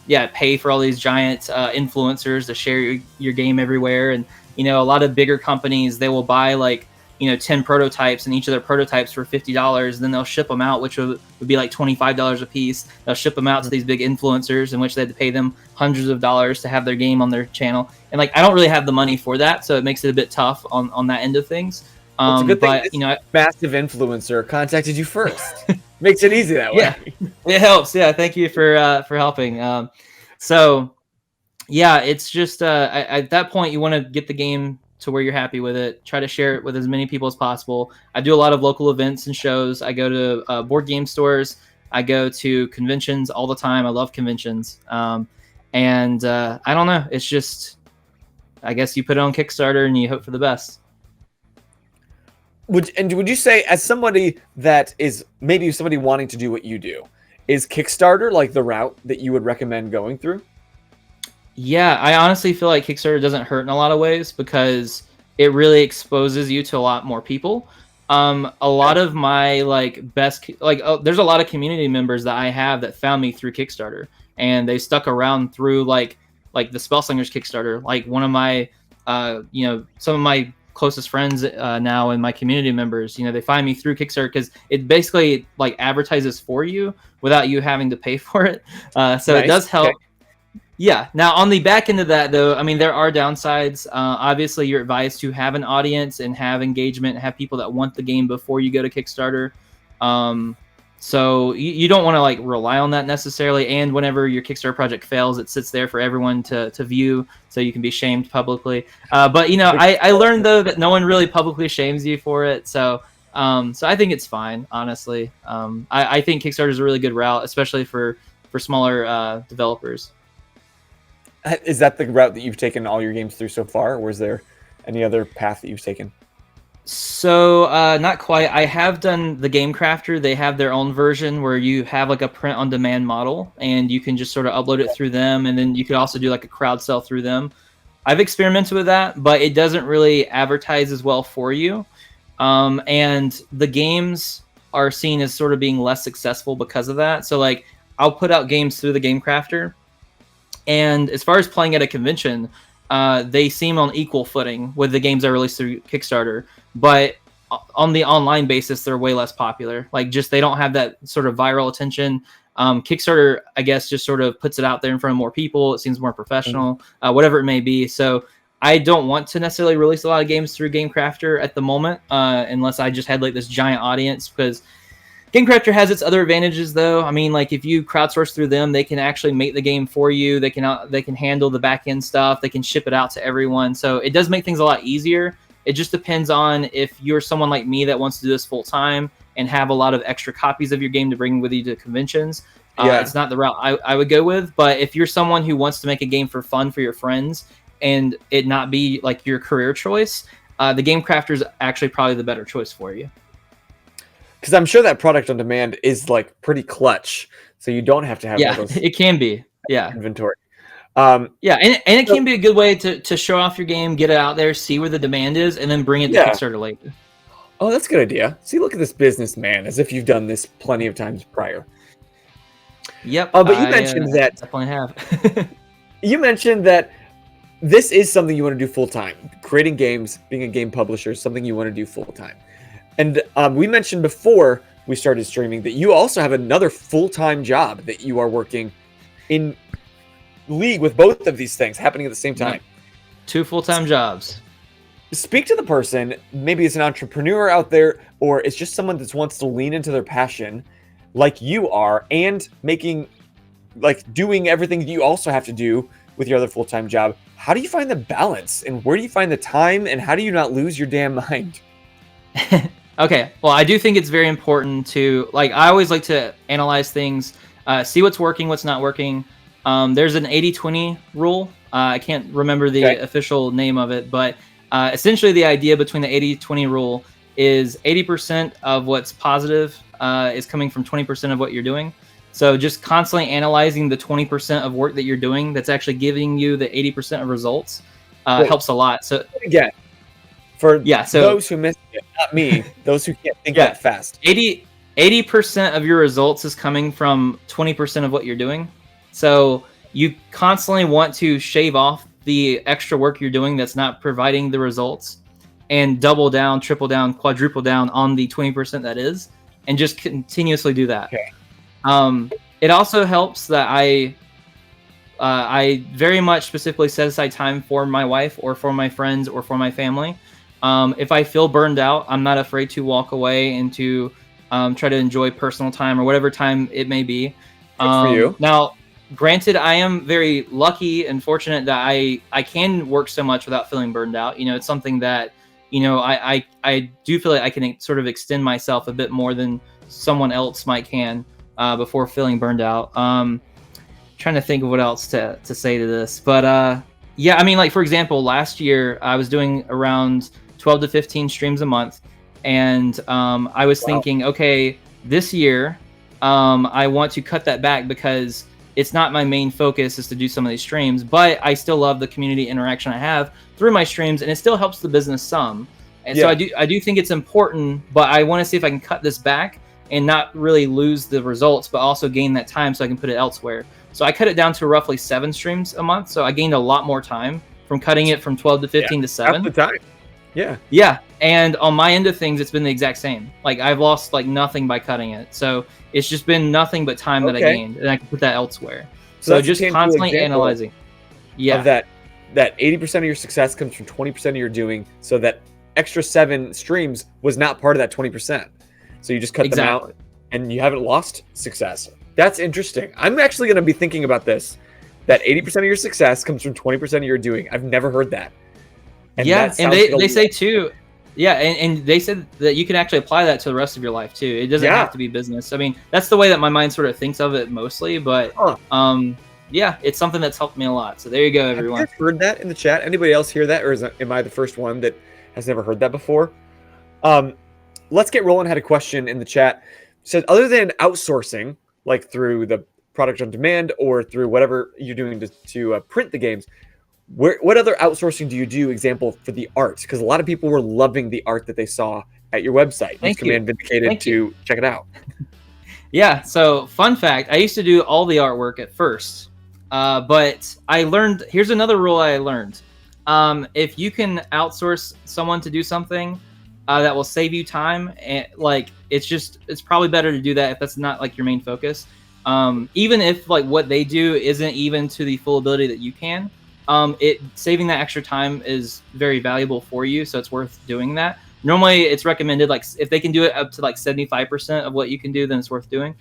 pay for all these giant influencers to share your game everywhere. And a lot of bigger companies, they will buy like 10 prototypes, and each of their prototypes for $50. Then they'll ship them out, which would be like $25 a piece. They'll ship them out to these big influencers, in which they had to pay them hundreds of dollars to have their game on their channel. And like, I don't really have the money for that, so it makes it a bit tough on that end of things. It's a good thing massive influencer contacted you first. Makes it easy that way. Yeah, it helps. Yeah, thank you for helping. So yeah, it's just at that point you want to get the game to where you're happy with it. Try to share it with as many people as possible. I do a lot of local events and shows. I go to board game stores. I go to conventions all the time. I love conventions. I don't know. It's just, I guess you put it on Kickstarter and you hope for the best. Would you say, as somebody that is maybe somebody wanting to do what you do, is Kickstarter like the route that you would recommend going through? Yeah, I honestly feel like Kickstarter doesn't hurt in a lot of ways because it really exposes you to a lot more people. A lot of my there's a lot of community members that I have that found me through Kickstarter, and they stuck around through like the Spellslingers Kickstarter. Like one of my, some of my closest friends now and my community members, they find me through Kickstarter because it basically like advertises for you without you having to pay for it. So It does help. Okay. Yeah. Now, on the back end of that, though, I mean, there are downsides. Obviously, you're advised to have an audience and have engagement, and have people that want the game before you go to Kickstarter. So you don't want to like rely on that necessarily. And whenever your Kickstarter project fails, it sits there for everyone to view, so you can be shamed publicly. But I learned though that no one really publicly shames you for it. So I think it's fine, honestly. I think Kickstarter is a really good route, especially for smaller developers. Is that the route that you've taken all your games through so far, or is there any other path that you've taken? So not quite. I have done the Game Crafter. They have their own version where you have like a print-on-demand model, and you can just sort of upload it through them, and then you could also do like a crowd sell through them. I've experimented with that, but it doesn't really advertise as well for you. And the games are seen as sort of being less successful because of that. So like, I'll put out games through the Game Crafter, and as far as playing at a convention, they seem on equal footing with the games I released through Kickstarter. But on the online basis, they're way less popular. Like, just they don't have that sort of viral attention. Kickstarter, I guess, just sort of puts it out there in front of more people. It seems more professional, whatever it may be. So I don't want to necessarily release a lot of games through Game Crafter at the moment, unless I just had like this giant audience, because Game Crafter has its other advantages, though. I mean, like if you crowdsource through them, they can actually make the game for you. They can handle the back end stuff. They can ship it out to everyone. So it does make things a lot easier. It just depends on if you're someone like me that wants to do this full time and have a lot of extra copies of your game to bring with you to conventions. It's not the route I would go with. But if you're someone who wants to make a game for fun for your friends and it not be like your career choice, the Game Crafter is actually probably the better choice for you. Because I'm sure that product on demand is like pretty clutch, so you don't have to have those it can be inventory. And it can be a good way to show off your game, get it out there, see where the demand is, and then bring it to Kickstarter later. Oh, that's a good idea. See, look at this businessman, as if you've done this plenty of times prior. Yep. But you mentioned that definitely have. You mentioned that this is something you want to do full time. Creating games, being a game publisher, is something you want to do full time. And we mentioned before we started streaming that you also have another full-time job that you are working in league with both of these things happening at the same time. 2 full-time jobs. Speak to the person, maybe it's an entrepreneur out there, or it's just someone that wants to lean into their passion like you are, and doing everything that you also have to do with your other full-time job. How do you find the balance, and where do you find the time, and how do you not lose your damn mind? Okay, well, I do think it's very important to, like, I always like to analyze things, see what's working, what's not working. There's an 80-20 rule. I can't remember the official name of it, but essentially the idea between the 80-20 rule is 80% of what's positive is coming from 20% of what you're doing. So just constantly analyzing the 20% of work that you're doing that's actually giving you the 80% of results helps a lot. So again, for so those who missed it, not me, those who can't think that fast. 80% of your results is coming from 20% of what you're doing. So you constantly want to shave off the extra work you're doing that's not providing the results and double down, triple down, quadruple down on the 20% that is, and just continuously do that. It also helps that I very much specifically set aside time for my wife or for my friends or for my family. If I feel burned out, I'm not afraid to walk away and to try to enjoy personal time or whatever time it may be. Good for you. Now, granted, I am very lucky and fortunate that I can work so much without feeling burned out. You know, it's something that, you know, I do feel like I can sort of extend myself a bit more than someone else might can before feeling burned out. Trying to think of what else to say to this, but yeah, I mean, like, for example, last year I was doing around 12 to 15 streams a month, and I was thinking, okay, this year I want to cut that back because it's not my main focus is to do some of these streams, but I still love the community interaction I have through my streams, and it still helps the business some. And so I do think it's important, but I want to see if I can cut this back and not really lose the results, but also gain that time so I can put it elsewhere. So I cut it down to roughly 7 streams a month. So I gained a lot more time from cutting it from 12 to 15 to 7. Half the time. Yeah. And on my end of things, it's been the exact same. Like, I've lost like nothing by cutting it. So it's just been nothing but time that I gained, and I can put that elsewhere. So just constantly analyzing. Of that 80% of your success comes from 20% of your doing. So that extra 7 streams was not part of that 20%. So you just cut them out, and you haven't lost success. That's interesting. I'm actually going to be thinking about this. That 80% of your success comes from 20% of your doing. I've never heard that. And and they say too, and they said that you can actually apply that to the rest of your life too. It doesn't have to be business. I mean, that's the way that my mind sort of thinks of it mostly, but it's something that's helped me a lot. So there you go, everyone. Have you guys heard that in the chat? Anybody else hear that, or am I the first one that has never heard that before? Let's Get Rolling had a question in the chat. It said, other than outsourcing, like through the product on demand or through whatever you're doing to print the games, what other outsourcing do you do, example, for the art? Because a lot of people were loving the art that they saw at your website. Use command Vindicated to check it out. Yeah, so fun fact, I used to do all the artwork at first, but I learned, here's another rule I learned. If you can outsource someone to do something that will save you time, and like, it's probably better to do that if that's not like your main focus. Even if like what they do isn't even to the full ability that you can, saving that extra time is very valuable for you, so it's worth doing that. Normally it's recommended, like, if they can do it up to like 75% of what you can do, then it's worth doing.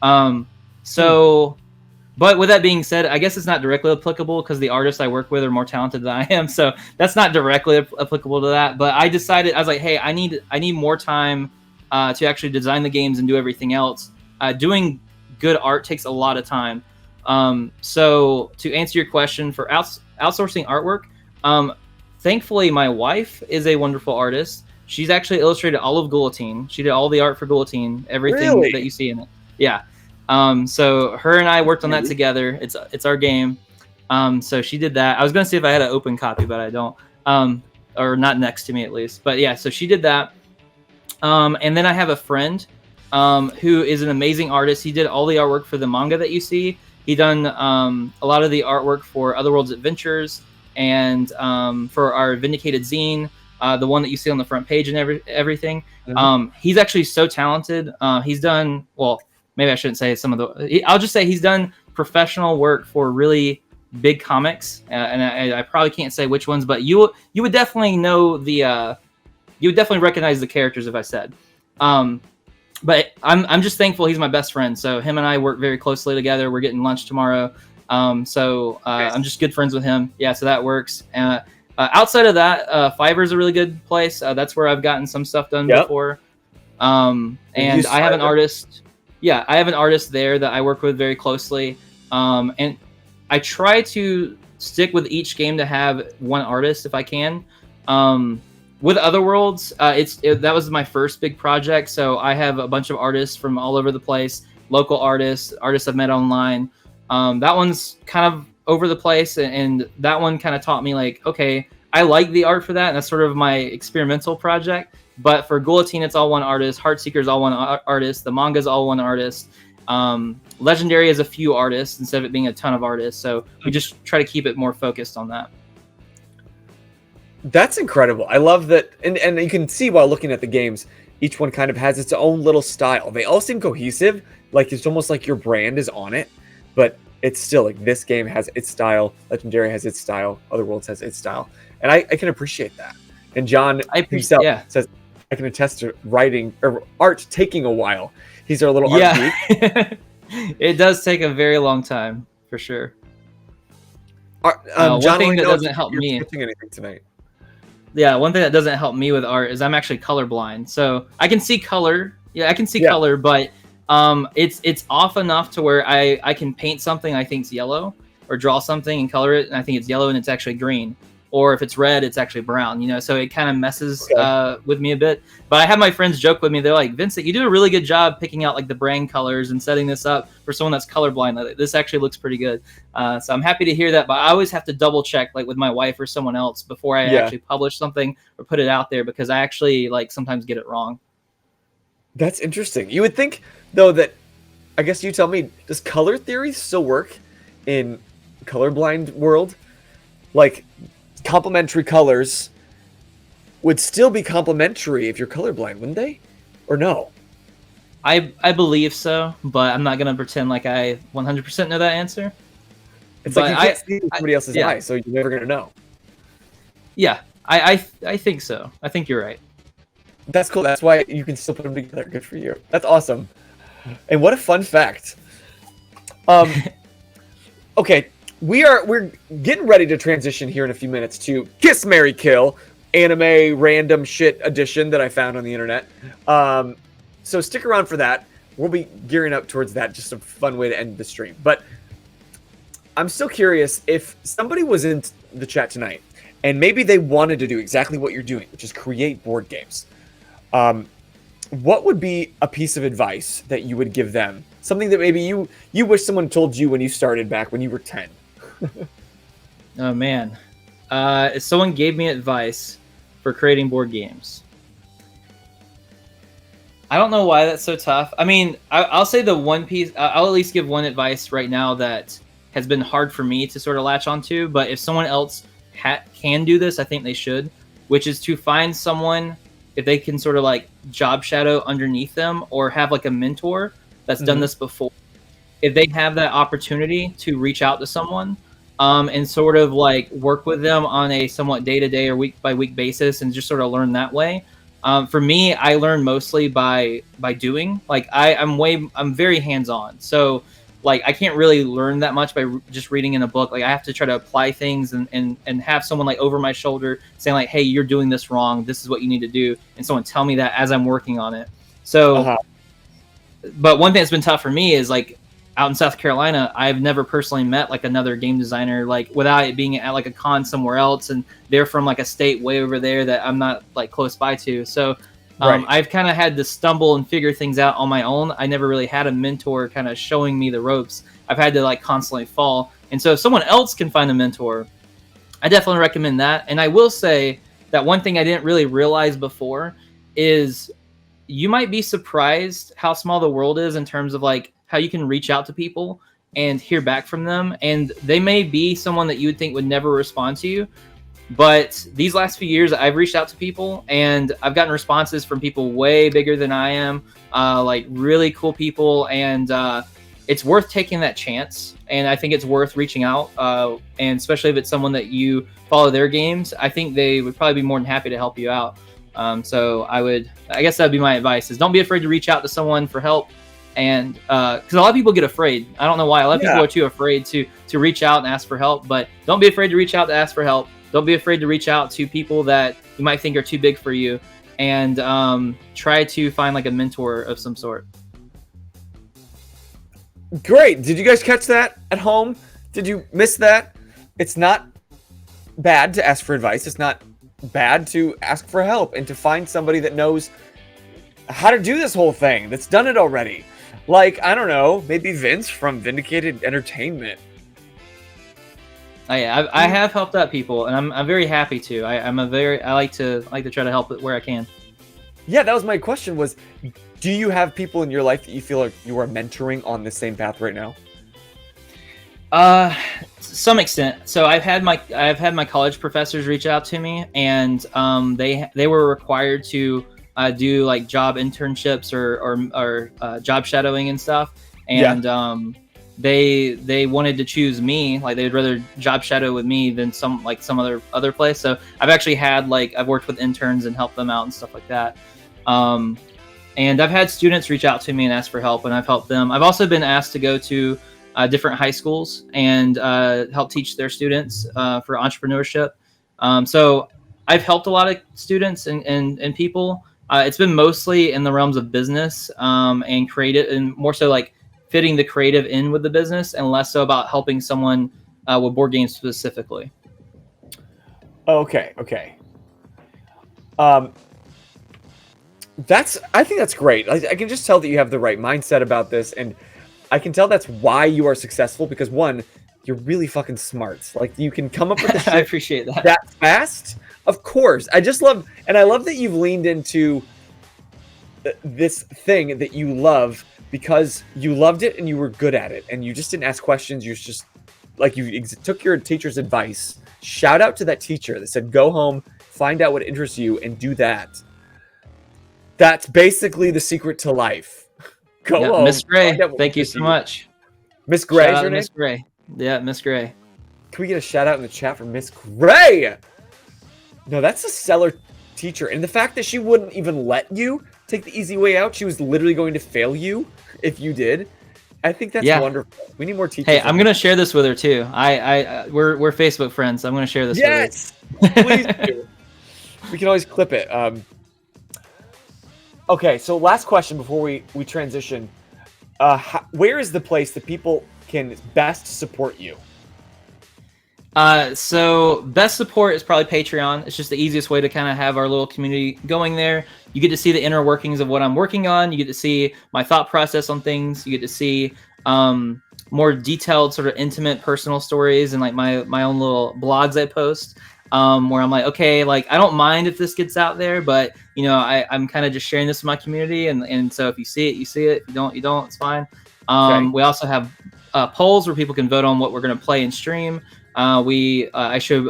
But with that being said, I guess it's not directly applicable because the artists I work with are more talented than I am, so that's not directly applicable to that. But I decided, I was like, hey, I need more time to actually design the games and do everything else. Doing good art takes a lot of time. So to answer your question, for outsourcing artwork, thankfully my wife is a wonderful artist. She's actually illustrated all of Guillotine. She did all the art for Guillotine, everything that you see in it. Yeah. So her and I worked on that together. It's our game. So she did that. I was gonna see if I had an open copy, but I don't. Or not next to me at least. But yeah, so she did that. And then I have a friend who is an amazing artist. He did all the artwork for the manga that you see. He done a lot of the artwork for Otherworld's Adventures and for our Vindicated zine, the one that you see on the front page and everything. He's actually so talented. He's done, well, maybe I shouldn't say some of the, I'll just say he's done professional work for really big comics. And I probably can't say which ones, but you would definitely know you would definitely recognize the characters if I said. But I'm just thankful he's my best friend. So him and I work very closely together. We're getting lunch tomorrow. I'm just good friends with him. Yeah, so that works. Outside of that, Fiverr is a really good place. That's where I've gotten some stuff done before. And I have an artist. Yeah, I have an artist there that I work with very closely. And I try to stick with each game to have one artist if I can. With Otherworlds, that was my first big project. So I have a bunch of artists from all over the place, local artists I've met online. That one's kind of over the place, and that one kind of taught me like, okay, I like the art for that, and that's sort of my experimental project. But for Guillotine, it's all one artist. Heartseeker's all one artist. The manga's all one artist. Legendary is a few artists instead of it being a ton of artists. So we just try to keep it more focused on that. That's incredible. I love that. And you can see while looking at the games, each one kind of has its own little style. They all seem cohesive. Like it's almost like your brand is on it, but it's still like this game has its style. Legendary has its style. Otherworlds has its style. And I can appreciate that. And John himself says, I can attest to writing or art taking a while. He's our little art geek. It does take a very long time, for sure. John, one thing that doesn't help me. Anything tonight. Yeah, one thing that doesn't help me with art is I'm actually colorblind. So I can see color. Yeah, I can see color, but it's off enough to where I can paint something I think's yellow, or draw something and color it, and I think it's yellow and it's actually green. Or if it's red, it's actually brown, so it kind of messes with me a bit. But I have my friends joke with me. They're like, Vincent, you do a really good job picking out like the brand colors and setting this up for someone that's colorblind. Like, this actually looks pretty good. So I'm happy to hear that. But I always have to double check like with my wife or someone else before I actually publish something or put it out there, because I actually like sometimes get it wrong. That's interesting. You would think though that, I guess you tell me, does color theory still work in colorblind world? Like, complementary colors would still be complementary if you're colorblind, wouldn't they? Or no? I believe so, but I'm not going to pretend like I 100% know that answer. It's like you can't see somebody else's eye, so you're never going to know. Yeah, I think so. I think you're right. That's cool. That's why you can still put them together. Good for you. That's awesome. And what a fun fact. Okay. We're getting ready to transition here in a few minutes to Kiss, Marry, Kill, anime random shit edition that I found on the internet. So stick around for that. We'll be gearing up towards that. Just a fun way to end the stream. But I'm still curious if somebody was in the chat tonight and maybe they wanted to do exactly what you're doing, which is create board games. What would be a piece of advice that you would give them? Something that maybe you wish someone told you when you started back when you were 10. Oh man, if someone gave me advice for creating board games, I don't know why that's so tough. I mean, I'll say the one piece. I'll at least give one advice right now that has been hard for me to sort of latch onto. But if someone else can do this, I think they should. Which is to find someone, if they can sort of like job shadow underneath them, or have like a mentor that's done this before. If they have that opportunity to reach out to someone. And sort of like work with them on a somewhat day-to-day or week-by-week basis, and just sort of learn that way. For me, I learn mostly by doing. Like I'm very hands-on, so like I can't really learn that much by just reading in a book. Like I have to try to apply things and have someone like over my shoulder saying like, hey, you're doing this wrong. This is what you need to do, and someone tell me that as I'm working on it. So, but one thing that's been tough for me is like, out in South Carolina, I've never personally met like another game designer, like without it being at like a con somewhere else, and they're from like a state way over there that I'm not like close by to. So I've kind of had to stumble and figure things out on my own. I never really had a mentor kind of showing me the ropes. I've had to like constantly fall. And so if someone else can find a mentor, I definitely recommend that. And I will say that one thing I didn't really realize before is you might be surprised how small the world is in terms of like how you can reach out to people and hear back from them. And they may be someone that you would think would never respond to you. But these last few years, I've reached out to people and I've gotten responses from people way bigger than I am, like really cool people. And it's worth taking that chance. And I think it's worth reaching out. And especially if it's someone that you follow their games, I think they would probably be more than happy to help you out. So I guess that'd be my advice, is don't be afraid to reach out to someone for help. And because a lot of people get afraid. I don't know why. A lot of people are too afraid to reach out and ask for help. But don't be afraid to reach out to ask for help. Don't be afraid to reach out to people that you might think are too big for you. and try to find like a mentor of some sort. Great. Did you guys catch that at home? Did you miss that? It's not bad to ask for advice. It's not bad to ask for help and to find somebody that knows how to do this whole thing, that's done it already. Like, I don't know, maybe Vince from Vindicated Entertainment. I have helped out people, and I'm very happy to. I like to try to help it where I can. Yeah, that was my question. Was, do you have people in your life that you feel like you are mentoring on the same path right now? To some extent. So I've had my college professors reach out to me, and they were required to do like job internships or job shadowing and stuff, and they wanted to choose me. Like they'd rather job shadow with me than some other place. So I've actually had I've worked with interns and helped them out and stuff like that. And I've had students reach out to me and ask for help, and I've helped them. I've also been asked to go to different high schools and help teach their students for entrepreneurship. So I've helped a lot of students and people. It's been mostly in the realms of business and creative, and more so like fitting the creative in with the business, and less so about helping someone with board games specifically. Okay. I think that's great. I can just tell that you have the right mindset about this, and I can tell that's why you are successful, because one, you're really fucking smart. Like, you can come up with the shit I appreciate that fast. Of course. I love that you've leaned into this thing that you love because you loved it and you were good at it, and you just didn't ask questions. You just you took your teacher's advice. Shout out to that teacher that said, go home, find out what interests you, and do that. That's basically the secret to life. Go home. Miss Gray, thank you so much. Miss Gray, is her name? Miss Gray. Yeah, Miss Gray. Can we get a shout out in the chat for Miss Gray? No, that's a stellar teacher. And the fact that she wouldn't even let you take the easy way out, she was literally going to fail you if you did. I think that's wonderful. We need more teachers. Hey, I'm gonna share this with her too. We're Facebook friends. I'm gonna share this with her. Please do. We can always clip it. Okay, so last question before we transition. Where is the place that people can best support you? So best support is probably Patreon. It's just the easiest way to kind of have our little community going there. You get to see the inner workings of what I'm working on. You get to see my thought process on things. You get to see more detailed, sort of intimate, personal stories, and like my own little blogs I post. Where I'm like, okay, like I don't mind if this gets out there, but you know, I'm kind of just sharing this with my community, and so if you see it, you see it. If you don't, you don't. It's fine. We also have polls where people can vote on what we're going to play and stream. I show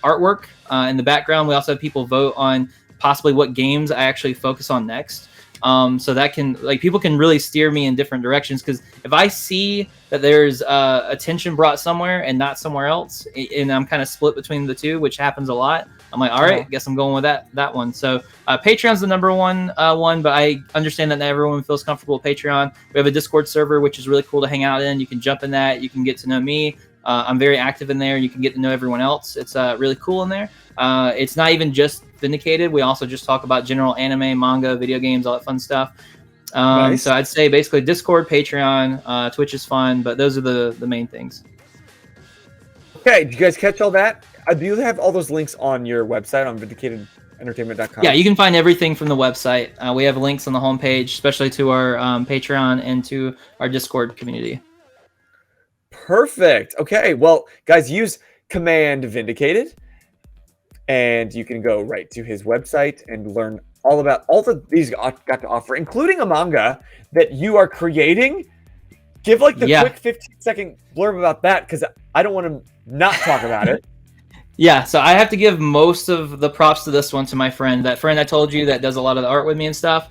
artwork in the background. We also have people vote on possibly what games I actually focus on next. So that can, like, people can really steer me in different directions, because if I see that there's attention brought somewhere and not somewhere else, and I'm kind of split between the two, which happens a lot, I'm like, all right, I guess I'm going with that one. So Patreon's the number one, but I understand that not everyone feels comfortable with Patreon. We have a Discord server, which is really cool to hang out in. You can jump in that. You can get to know me. I'm very active in there. You can get to know everyone else. It's really cool in there. It's not even just Vindicated. We also just talk about general anime, manga, video games, all that fun stuff. Nice. So I'd say basically Discord, Patreon, Twitch is fun, but those are the main things. Okay, did you guys catch all that? Do you have all those links on your website on vindicatedentertainment.com? Yeah, you can find everything from the website. We have links on the homepage, especially to our Patreon and to our Discord community. Perfect. Okay, well, guys, use command Vindicated, and you can go right to his website and learn all about all that these got to offer, including a manga that you are creating. Give like the quick 15-second blurb about that, because I don't want to not talk about it. Yeah, so I have to give most of the props to this one to my friend. That friend I told you that does a lot of the art with me and stuff.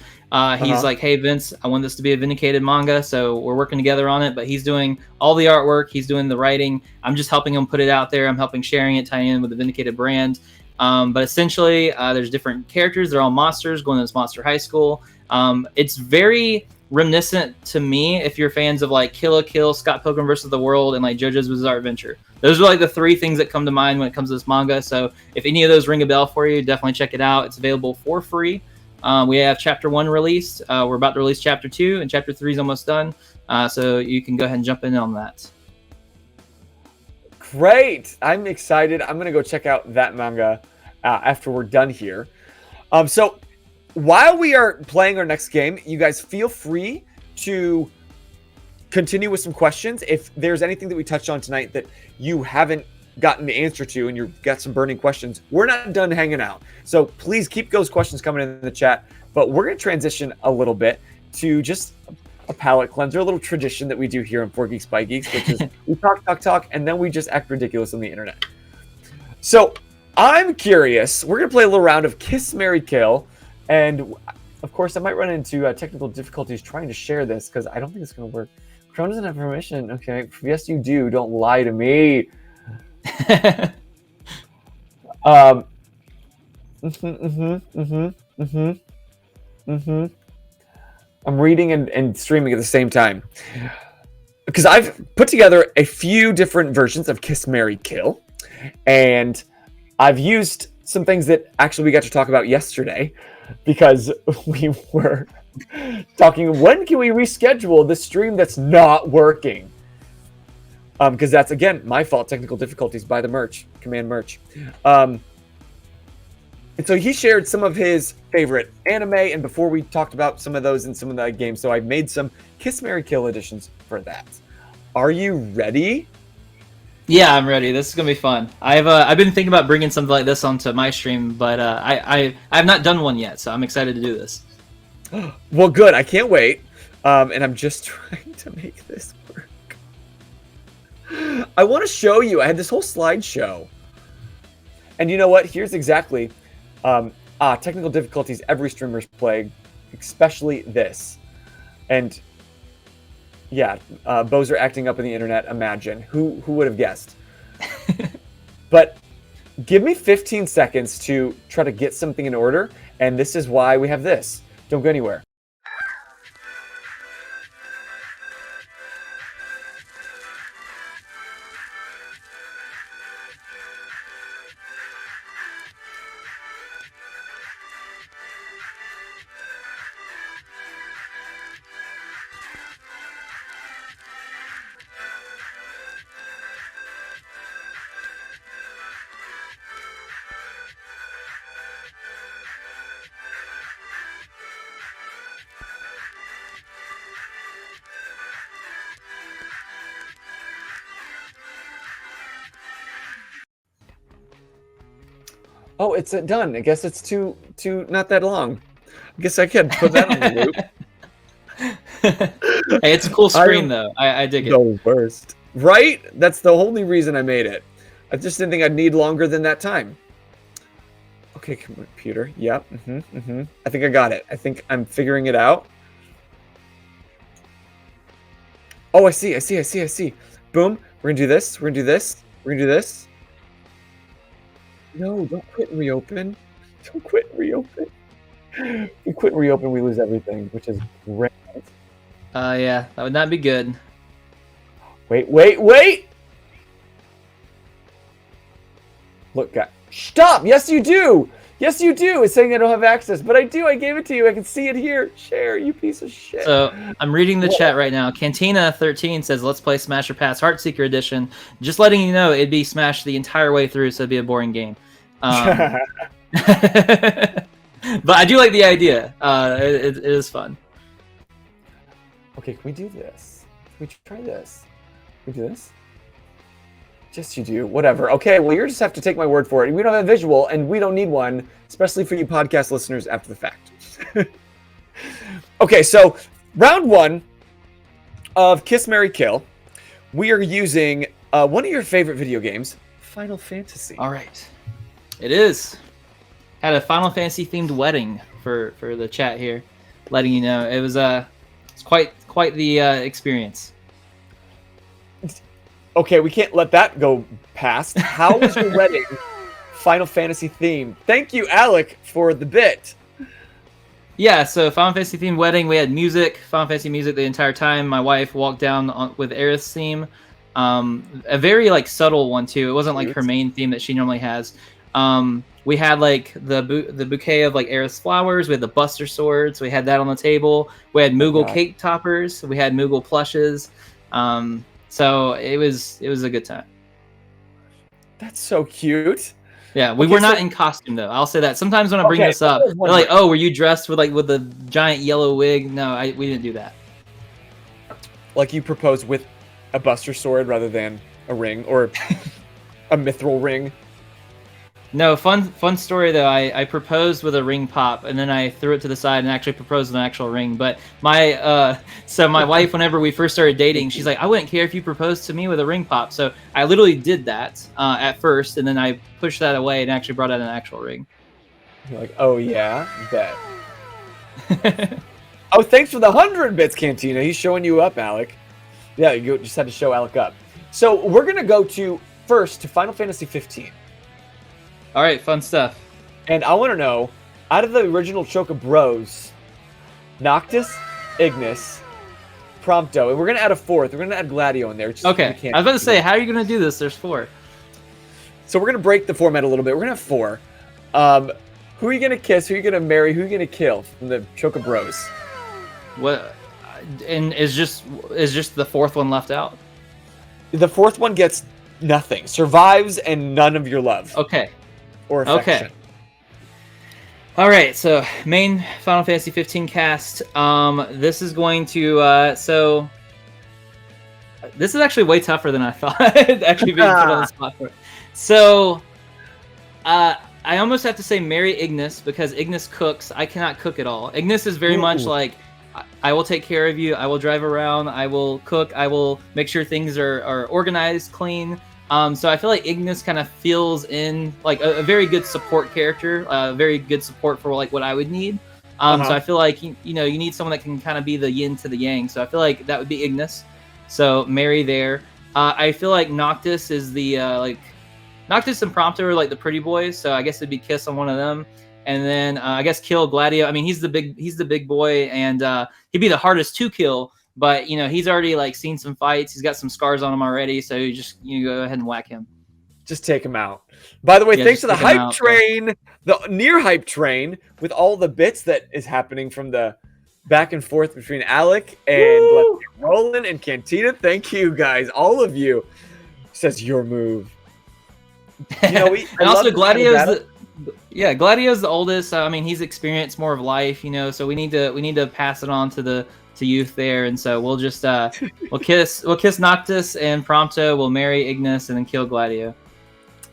He's like, hey, Vince, I want this to be a Vindicated manga, so we're working together on it. But he's doing all the artwork. He's doing the writing. I'm just helping him put it out there. I'm helping sharing it, tie in with the Vindicated brand. But essentially, there's different characters. They're all monsters going to this monster high school. It's very reminiscent to me if you're fans of like Kill la Kill, Scott Pilgrim vs. the World, and like JoJo's Bizarre Adventure. Those are like the three things that come to mind when it comes to this manga. So if any of those ring a bell for you, definitely check it out. It's available for free We have chapter 1 released. We're about to release chapter 2, and chapter 3 is almost done. So you can go ahead and jump in on that. Great! I'm excited. I'm gonna go check out that manga after we're done here. So while we are playing our next game, you guys feel free to continue with some questions. If there's anything that we touched on tonight that you haven't gotten the answer to and you've got some burning questions, we're not done hanging out. So please keep those questions coming in the chat. But we're going to transition a little bit to just a palate cleanser, a little tradition that we do here on 4 Geeks by Geeks, which is we talk, and then we just act ridiculous on the internet. So I'm curious. We're going to play a little round of Kiss, Marry, Kill. And of course, I might run into technical difficulties trying to share this because I don't think it's going to work. Chrome doesn't have permission. Okay. Yes, you do. Don't lie to me. I'm reading and streaming at the same time because I've put together a few different versions of Kiss, Marry, Kill, and I've used some things that actually we got to talk about yesterday because we were talking, when can we reschedule the stream that's not working? Because that's, again, my fault. Technical difficulties by the merch, command merch. And so he shared some of his favorite anime, and before we talked about some of those in some of the games, so I made some Kiss, Marry, Kill editions for that. Are you ready? Yeah, I'm ready. This is gonna be fun. I've been thinking about bringing something like this onto my stream, but I've not done one yet, so I'm excited to do this. Well, good. I can't wait. And I'm just trying to make this work. I want to show you. I had this whole slideshow, and you know what? Here's exactly technical difficulties every streamer's plague, especially this. And yeah, Boser acting up on the internet. Imagine who would have guessed? But give me 15 seconds to try to get something in order, and this is why we have this. Don't go anywhere. Oh, it's done. I guess it's too not that long. I guess I could put that on the loop. Hey, it's a cool screen though. I dig it. The worst. Right? That's the only reason I made it. I just didn't think I'd need longer than that time. Okay, computer. Yep. I think I got it. I think I'm figuring it out. Oh, I see. Boom. We're gonna do this. We're gonna do this. We're gonna do this. No, don't quit and reopen. Don't quit and reopen. If we quit and reopen, we lose everything, which is great. Yeah, that would not be good. Wait! Look, guys. Stop! Yes, you do! Yes, you do! It's saying I don't have access, but I do. I gave it to you. I can see it here. Share, you piece of shit. So, I'm reading the chat right now. Cantina13 says, let's play Smash or Pass Heartseeker Edition. Just letting you know, it'd be Smash the entire way through, so it'd be a boring game. But I do like the idea. It is fun. Okay, can we do this? Can we try this? Can we do this? Yes, you do. Whatever. Okay, well, you just have to take my word for it. We don't have a visual, and we don't need one, especially for you podcast listeners after the fact. Okay, so round one of Kiss, Marry, Kill. We are using one of your favorite video games, Final Fantasy. All right. It is. Had a Final Fantasy themed wedding for the chat here, letting you know it was it's quite the experience. Okay, we can't let that go past. How was your wedding Final Fantasy themed? Thank you, Alec, for the bit. Yeah, so Final Fantasy themed wedding. We had music, Final Fantasy music the entire time. My wife walked down with Aerith's theme. A very subtle one too. It wasn't like her main theme that she normally has. We had like the bouquet of like Eris flowers. We had the Buster swords. We had that on the table. We had Moogle cake toppers. We had Moogle plushes. So it was a good time. That's so cute. Yeah, we were not in costume though. I'll say that. Sometimes when I bring this up, they're like, "Oh, were you dressed with the giant yellow wig?" No, we didn't do that. Like you proposed with a Buster sword rather than a ring or a mithril ring. No, fun story though. I proposed with a ring pop, and then I threw it to the side and actually proposed with an actual ring. But my wife, whenever we first started dating, she's like, "I wouldn't care if you proposed to me with a ring pop." So I literally did that at first, and then I pushed that away and actually brought out an actual ring. You're like, "Oh yeah, bet." Oh, thanks for the 100 bits, Cantina. He's showing you up, Alec. Yeah, you just had to show Alec up. So we're gonna go to Final Fantasy 15. All right, fun stuff. And I want to know, out of the original Choka Bros, Noctis, Ignis, Prompto, and we're going to add a fourth. We're going to add Gladio in there. Okay, I was about to say, how are you going to do this? There's 4. So we're going to break the format a little bit. We're going to have 4. Who are you going to kiss? Who are you going to marry? Who are you going to kill from the Choka Bros? What? And is just the 4th one left out? The 4th one gets nothing. Survives and none of your love. Okay. Or affection. Okay. All right, so main Final Fantasy 15 cast. This is going to so this is actually way tougher than I thought. Actually being put on the spot for it. So I almost have to say marry Ignis because Ignis cooks. I cannot cook at all. Ignis is very much like I will take care of you. I will drive around. I will cook. I will make sure things are organized, clean. So I feel like Ignis kind of feels in like a very good support character, very good support for like what I would need. So I feel like you need someone that can kind of be the yin to the yang. So I feel like that would be Ignis. So marry there. I feel like Noctis is the Noctis and Prompto are like the pretty boys. So I guess it'd be kiss on one of them, and then I guess kill Gladio. I mean he's the big boy, and he'd be the hardest to kill. But he's already like seen some fights. He's got some scars on him already, so you just go ahead and whack him. Just take him out. By the way, thanks to the hype train, the near hype train, with all the bits that is happening from the back and forth between Alec and Roland and Cantina. Thank you guys, all of you. Says your move. And also Gladio's Gladio's the oldest. I mean, he's experienced more of life, so we need to pass it on to youth there, and so we'll just we'll kiss Noctis and Prompto, we'll marry Ignis, and then kill Gladio.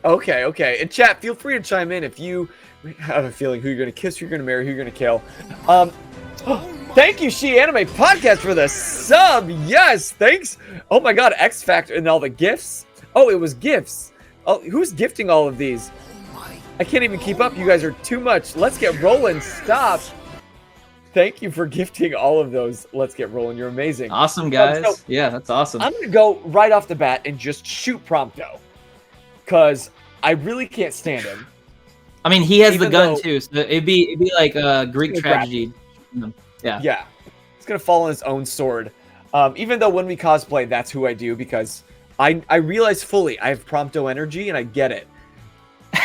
Okay. And chat, feel free to chime in if you have a feeling who you're gonna kiss, who you're gonna marry, who you're gonna kill. Thank you, She Anime Podcast, for the sub. Yes, thanks. Oh my God, X Factor and all the gifts. Oh, it was gifts. Oh, who's gifting all of these? I can't even keep up. You guys are too much. Let's get rolling. Stop. Thank you for gifting all of those. Let's get rolling. You're amazing. Awesome, guys. Yeah, that's awesome. I'm going to go right off the bat and just shoot Prompto, because I really can't stand him. I mean, he has the gun too, so it'd be like a Greek tragedy. Yeah. He's going to fall on his own sword. Even though when we cosplay, that's who I do, because I realize fully I have Prompto energy, and I get it.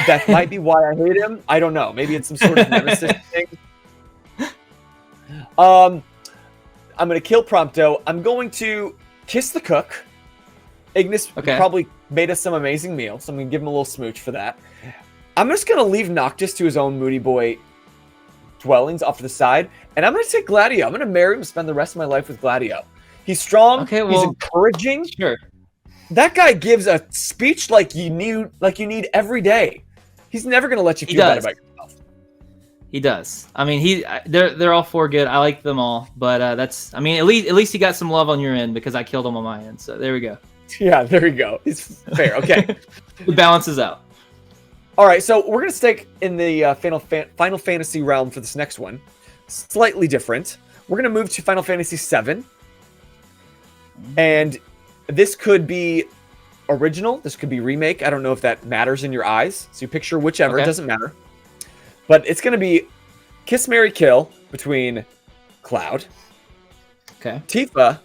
That might be why I hate him. I don't know. Maybe it's some sort of nemesis thing. I'm going to kill Prompto. I'm going to kiss the cook. Ignis probably made us some amazing meal, so I'm going to give him a little smooch for that. I'm just going to leave Noctis to his own moody boy dwellings off to the side, and I'm going to take Gladio. I'm going to marry him and spend the rest of my life with Gladio. He's strong. He's encouraging. Sure. That guy gives a speech like you need every day. He's never going to let you feel bad about yourself. He does. I mean, they're all 4 good. I like them all, but at least he got some love on your end because I killed him on my end. So there we go. Yeah, there we go. It's fair. Okay. It balances out. All right, so we're going to stick in the Final Fantasy realm for this next one. Slightly different. We're going to move to Final Fantasy VII. And this could be original. This could be remake. I don't know if that matters in your eyes. So you picture whichever. It doesn't matter. But it's going to be Kiss, Marry, Kill between Cloud, Tifa,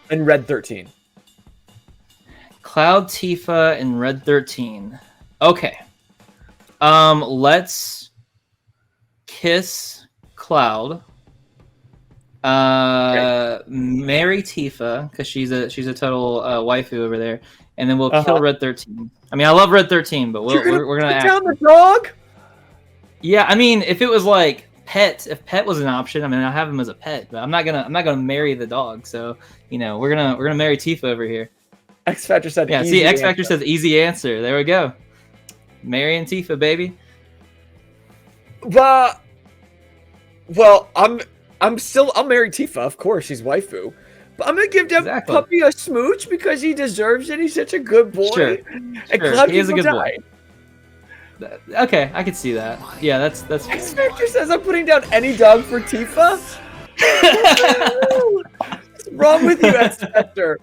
and Red 13. Cloud, Tifa, and Red 13. Okay. Let's kiss Cloud. Marry Tifa because she's a total waifu over there, and then we'll kill Red 13. I mean, I love Red 13, but we're gonna put down the dog. Yeah, I mean, if it was like if Pet was an option, I mean, I have him as a pet, but I'm not gonna marry the dog. So we're gonna marry Tifa over here. X Factor said. Yeah, see, X Factor says easy answer. There we go. Marry and Tifa, baby. Well, I'll marry Tifa, of course, she's waifu. But I'm gonna give that puppy a smooch because he deserves it. He's such a good boy. Sure. And Cloud he is a good boy. Okay, I can see that. Yeah, that's X Factor says I'm putting down any dog for Tifa. What's wrong with you, X Factor?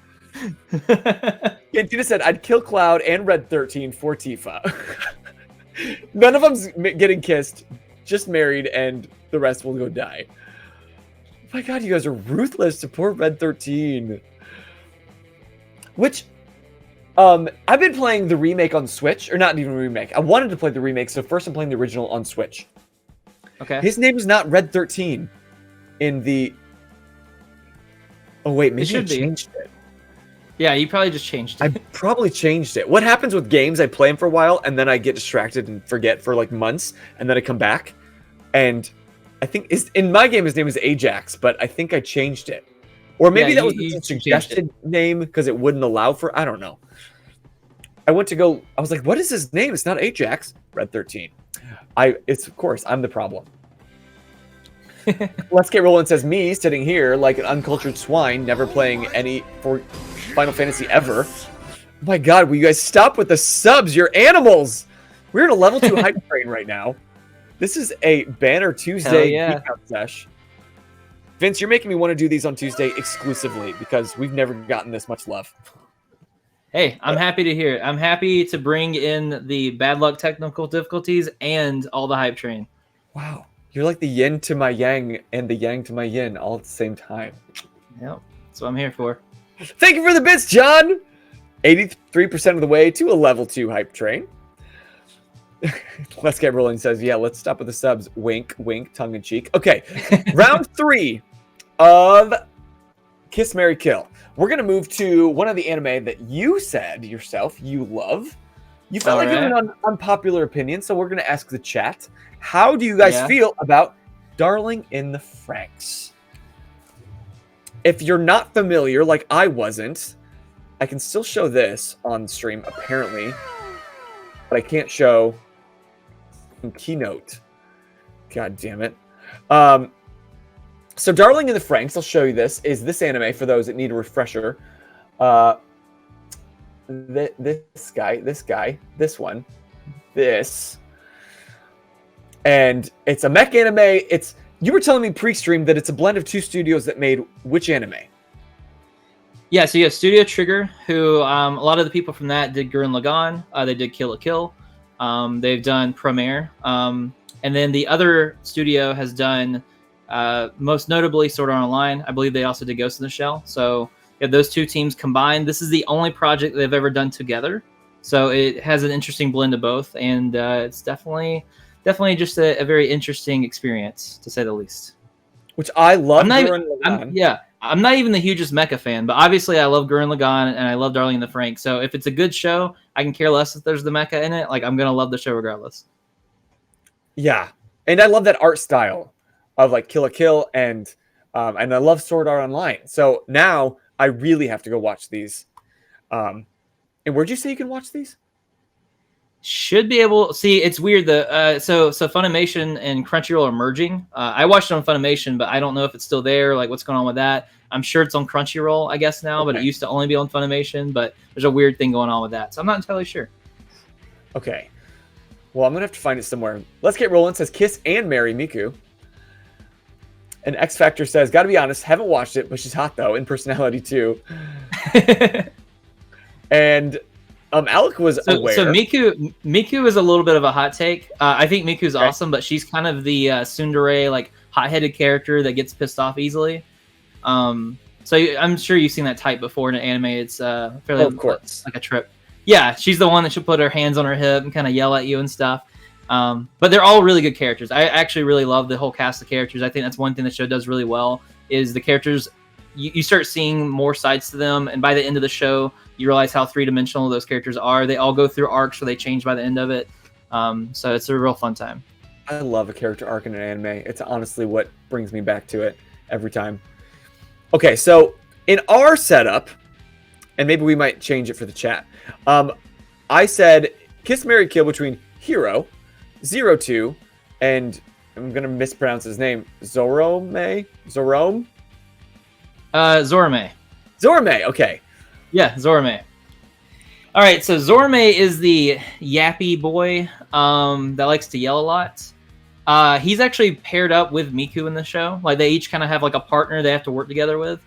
Cantina said I'd kill Cloud and Red 13 for Tifa. None of them's getting kissed, just married, and the rest will go die. Oh my god, you guys are ruthless to poor Red 13. Which, I've been playing the remake on Switch, or not even a remake. I wanted to play the remake, so first I'm playing the original on Switch. Okay. His name is not Red 13 in the... Oh wait, maybe I changed it. Yeah, you probably just changed it. I probably changed it. What happens with games, I play them for a while, and then I get distracted and forget for like months, and then I come back. And I think in my game, his name is Ajax, but I think I changed it. Or maybe that was a suggested name because it wouldn't allow for... I don't know. I was like, what is his name? It's not Ajax. Red 13. Of course, I'm the problem. Let's Get Rolling says, me sitting here like an uncultured swine, never playing any for Final Fantasy ever. Oh my god, will you guys stop with the subs? You're animals! We're in a level 2 hype train right now. This is a Banner Tuesday Geek Out Sesh. Vince, you're making me want to do these on Tuesday exclusively because we've never gotten this much love. Hey, I'm happy to hear it. I'm happy to bring in the bad luck technical difficulties and all the hype train. Wow. You're like the yin to my yang and the yang to my yin all at the same time. Yep. That's what I'm here for. Thank you for the bits, John! 83% of the way to a level 2 hype train. Let's Get Rolling says, yeah, let's stop with the subs. Wink, wink, tongue in cheek. Okay, round 3 of Kiss, Marry, Kill. We're going to move to one of the anime that you said yourself you love. You felt like giving an unpopular opinion, so we're going to ask the chat. How do you guys feel about Darling in the Franxx? If you're not familiar, like I wasn't, I can still show this on stream, apparently. But I can't show Keynote. God damn it. So Darling in the Franxx, I'll show you this, is this anime for those that need a refresher. This guy, this one, this. And it's a mech anime. You were telling me pre-stream that it's a blend of 2 studios that made which anime? Yeah, so you have Studio Trigger, who a lot of the people from that did Gurren Lagann. They did Kill la Kill. They've done Premiere. And then the other studio has done, most notably, Sword Art Online. I believe they also did Ghost in the Shell. So you have those 2 teams combined. This is the only project they've ever done together. So it has an interesting blend of both. And it's definitely just a very interesting experience, to say the least. Which I love. I'm not even the hugest mecha fan, but obviously I love Gurren Lagann and I love Darling in the Franxx. So if it's a good show, I can care less if there's the mecha in it. Like, I'm gonna love the show regardless. Yeah, and I love that art style of like Kill la Kill and I love Sword Art Online. So now I really have to go watch these. And where'd you say you can watch these? Should be able. See, it's weird. So Funimation and Crunchyroll are merging. I watched it on Funimation, but I don't know if it's still there. Like, what's going on with that? I'm sure it's on Crunchyroll, I guess now, but it used to only be on Funimation. But there's a weird thing going on with that, so I'm not entirely sure. Okay. Well, I'm gonna have to find it somewhere. Let's Get Rolling says Kiss and Marry Miku. And X Factor says, gotta be honest, haven't watched it, but she's hot though, in personality too. And Alec was aware. So Miku is a little bit of a hot take. I think Miku's awesome, but she's kind of the tsundere, like hot-headed character that gets pissed off easily. So I'm sure you've seen that type before in an anime. It's fairly, of course, like a trip. Yeah, she's the one that should put her hands on her hip and kind of yell at you and stuff. But they're all really good characters. I actually really love the whole cast of characters. I think that's one thing the show does really well is the characters. You start seeing more sides to them, and by the end of the show, you realize how three-dimensional those characters are. They all go through arcs where they change by the end of it. So it's a real fun time. I love a character arc in an anime. It's honestly what brings me back to it every time. Okay, so in our setup, and maybe we might change it for the chat, I said Kiss, Marry, Kill between Hero, 02, and I'm going to mispronounce his name, Zorome? Zorome? Zorome. Zorome, okay. Yeah, Zorome. All right, so Zorome is the yappy boy that likes to yell a lot. He's actually paired up with Miku in the show. Like, they each kind of have like a partner they have to work together with.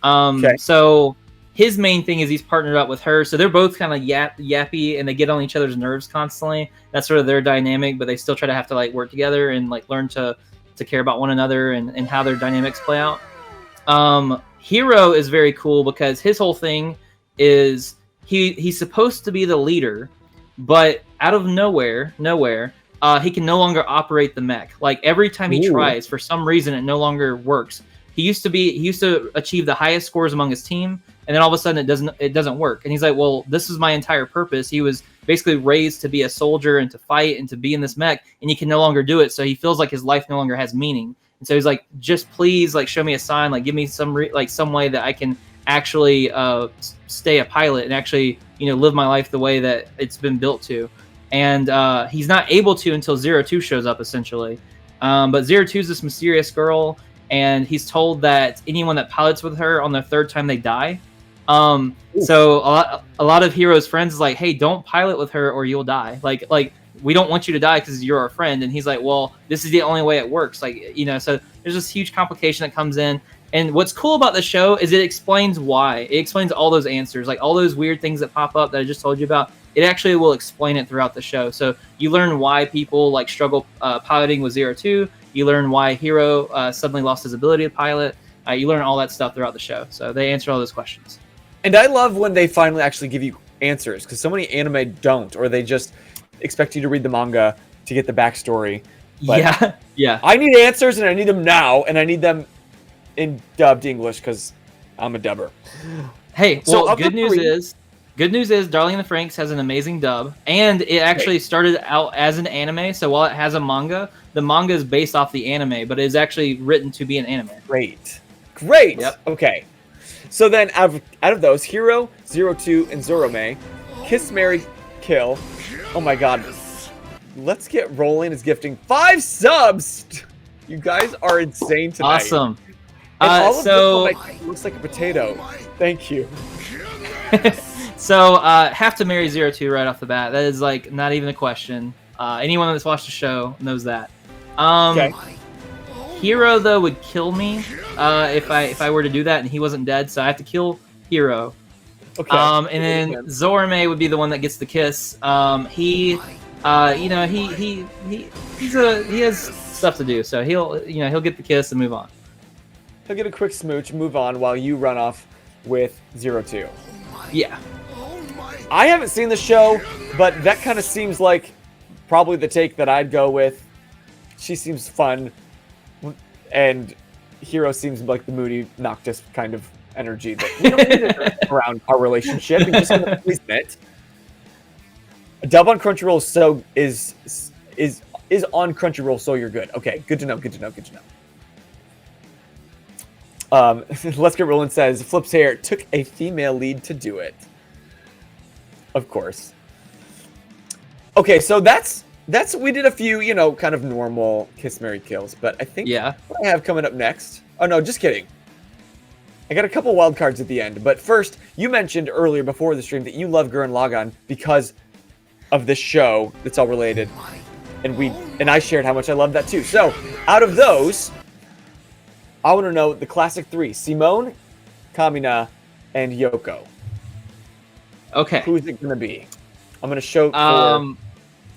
Okay. So his main thing is he's partnered up with her. So they're both kind of yappy, and they get on each other's nerves constantly. That's sort of their dynamic, but they still try to have to like work together and like learn to care about one another and how their dynamics play out. Hero is very cool because his whole thing is he's supposed to be the leader, but out of nowhere, he can no longer operate the mech. Like every time he tries, for some reason, it no longer works. He used to achieve the highest scores among his team, and then all of a sudden it doesn't work. And he's like, well, this is my entire purpose. He was basically raised to be a soldier and to fight and to be in this mech, and he can no longer do it. So he feels like his life no longer has meaning. And so he's like, just please, like, show me a sign, like, give me some way that I can actually stay a pilot and actually, live my life the way that it's been built to. And he's not able to until 02 shows up, essentially. But 02 is this mysterious girl, and he's told that anyone that pilots with her on their third time, they die. So a lot of Hero's friends is like, hey, don't pilot with her or you'll die. Like we don't want you to die because you're our friend. And he's like, well, this is the only way it works. So there's this huge complication that comes in. And what's cool about the show is it explains why. It explains all those answers, like all those weird things that pop up that I just told you about. It actually will explain it throughout the show. So you learn why people like struggle piloting with 02. You learn why Hero suddenly lost his ability to pilot. You learn all that stuff throughout the show. So they answer all those questions. And I love when they finally actually give you answers, because so many anime don't, or they just expect you to read the manga to get the backstory. But yeah. I need answers, and I need them now, and I need them in dubbed English because I'm a dubber. Hey, well, so good news is Darling in the Franxx has an amazing dub, and it actually started out as an anime. So while it has a manga, the manga is based off the anime, but it is actually written to be an anime. Great. Yep. Okay. So then, out of those, Hero, 02, and Zorome, Kiss, Marry, Kill. Oh my God. Let's Get Rolling is gifting 5 subs. You guys are insane tonight. Awesome. And all of this looks like a potato. Thank you. So have to marry 02 right off the bat. That is like not even a question. Anyone that's watched the show knows that. Okay. Hero though would kill me if I were to do that and he wasn't dead, so I have to kill Hero. Okay. And then Zorome would be the one that gets the kiss. He has stuff to do, so he'll get the kiss and move on. He'll get a quick smooch, move on while you run off with 02. Yeah. I haven't seen the show, but that kind of seems like probably the take that I'd go with. She seems fun, and Hero seems like the moody Noctis kind of energy that we don't need it around our relationship. And just want to please it. A dub on Crunchyroll is on Crunchyroll, so you're good. Okay, good to know. Let's Get Rolling says, Flip's hair took a female lead to do it. Of course. Okay, so that's we did a few, kind of normal Kiss, Marry, Kills, but I think what I have coming up next. Oh no, just kidding. I got a couple wild cards at the end, but first, you mentioned earlier before the stream that you love Gurren Lagann because of this show that's all related, and I shared how much I love that too. So, out of those, I want to know the classic 3: Simone, Kamina, and Yoko. Okay. Who is it going to be? I'm going to show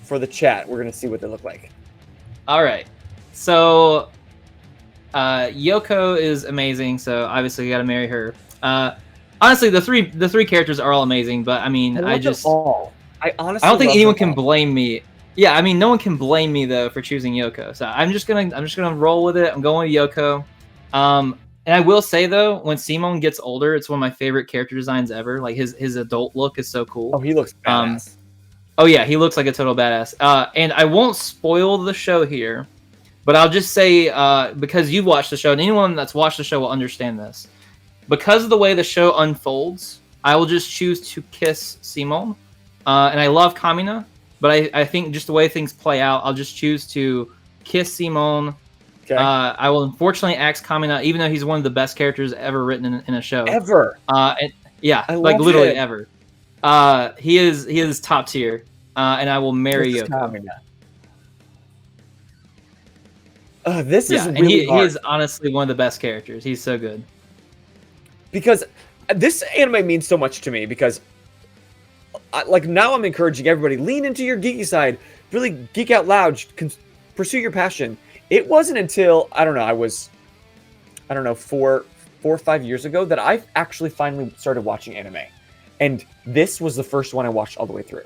for the chat. We're going to see what they look like. All right. So Yoko is amazing, so obviously you got to marry her. Honestly, the three characters are all amazing, I mean, I don't think anyone can blame me. Yeah, I mean, no one can blame me though for choosing Yoko. So I'm just gonna roll with it. I'm going with Yoko. And I will say though, when Simon gets older, it's one of my favorite character designs ever. Like his adult look is so cool. Oh, he looks badass. Oh yeah, he looks like a total badass. And I won't spoil the show here, but I'll just say because you've watched the show, and anyone that's watched the show will understand this. Because of the way the show unfolds, I will just choose to kiss Simon. And I love Kamina. But I think just the way things play out, I'll just choose to kiss Simon. Okay. I will unfortunately axe Kamina, even though he's one of the best characters ever written in a show. Ever. And yeah, I like love literally it. ever. He is top tier, and I will marry Yoko. This is and really he hard. is honestly one of the best characters. He's so good. Because this anime means so much to me because like now I'm encouraging everybody, lean into your geeky side, really geek out loud, pursue your passion. It wasn't until I don't know 4 or 5 years ago that I actually finally started watching anime, and this was the first one I watched all the way through.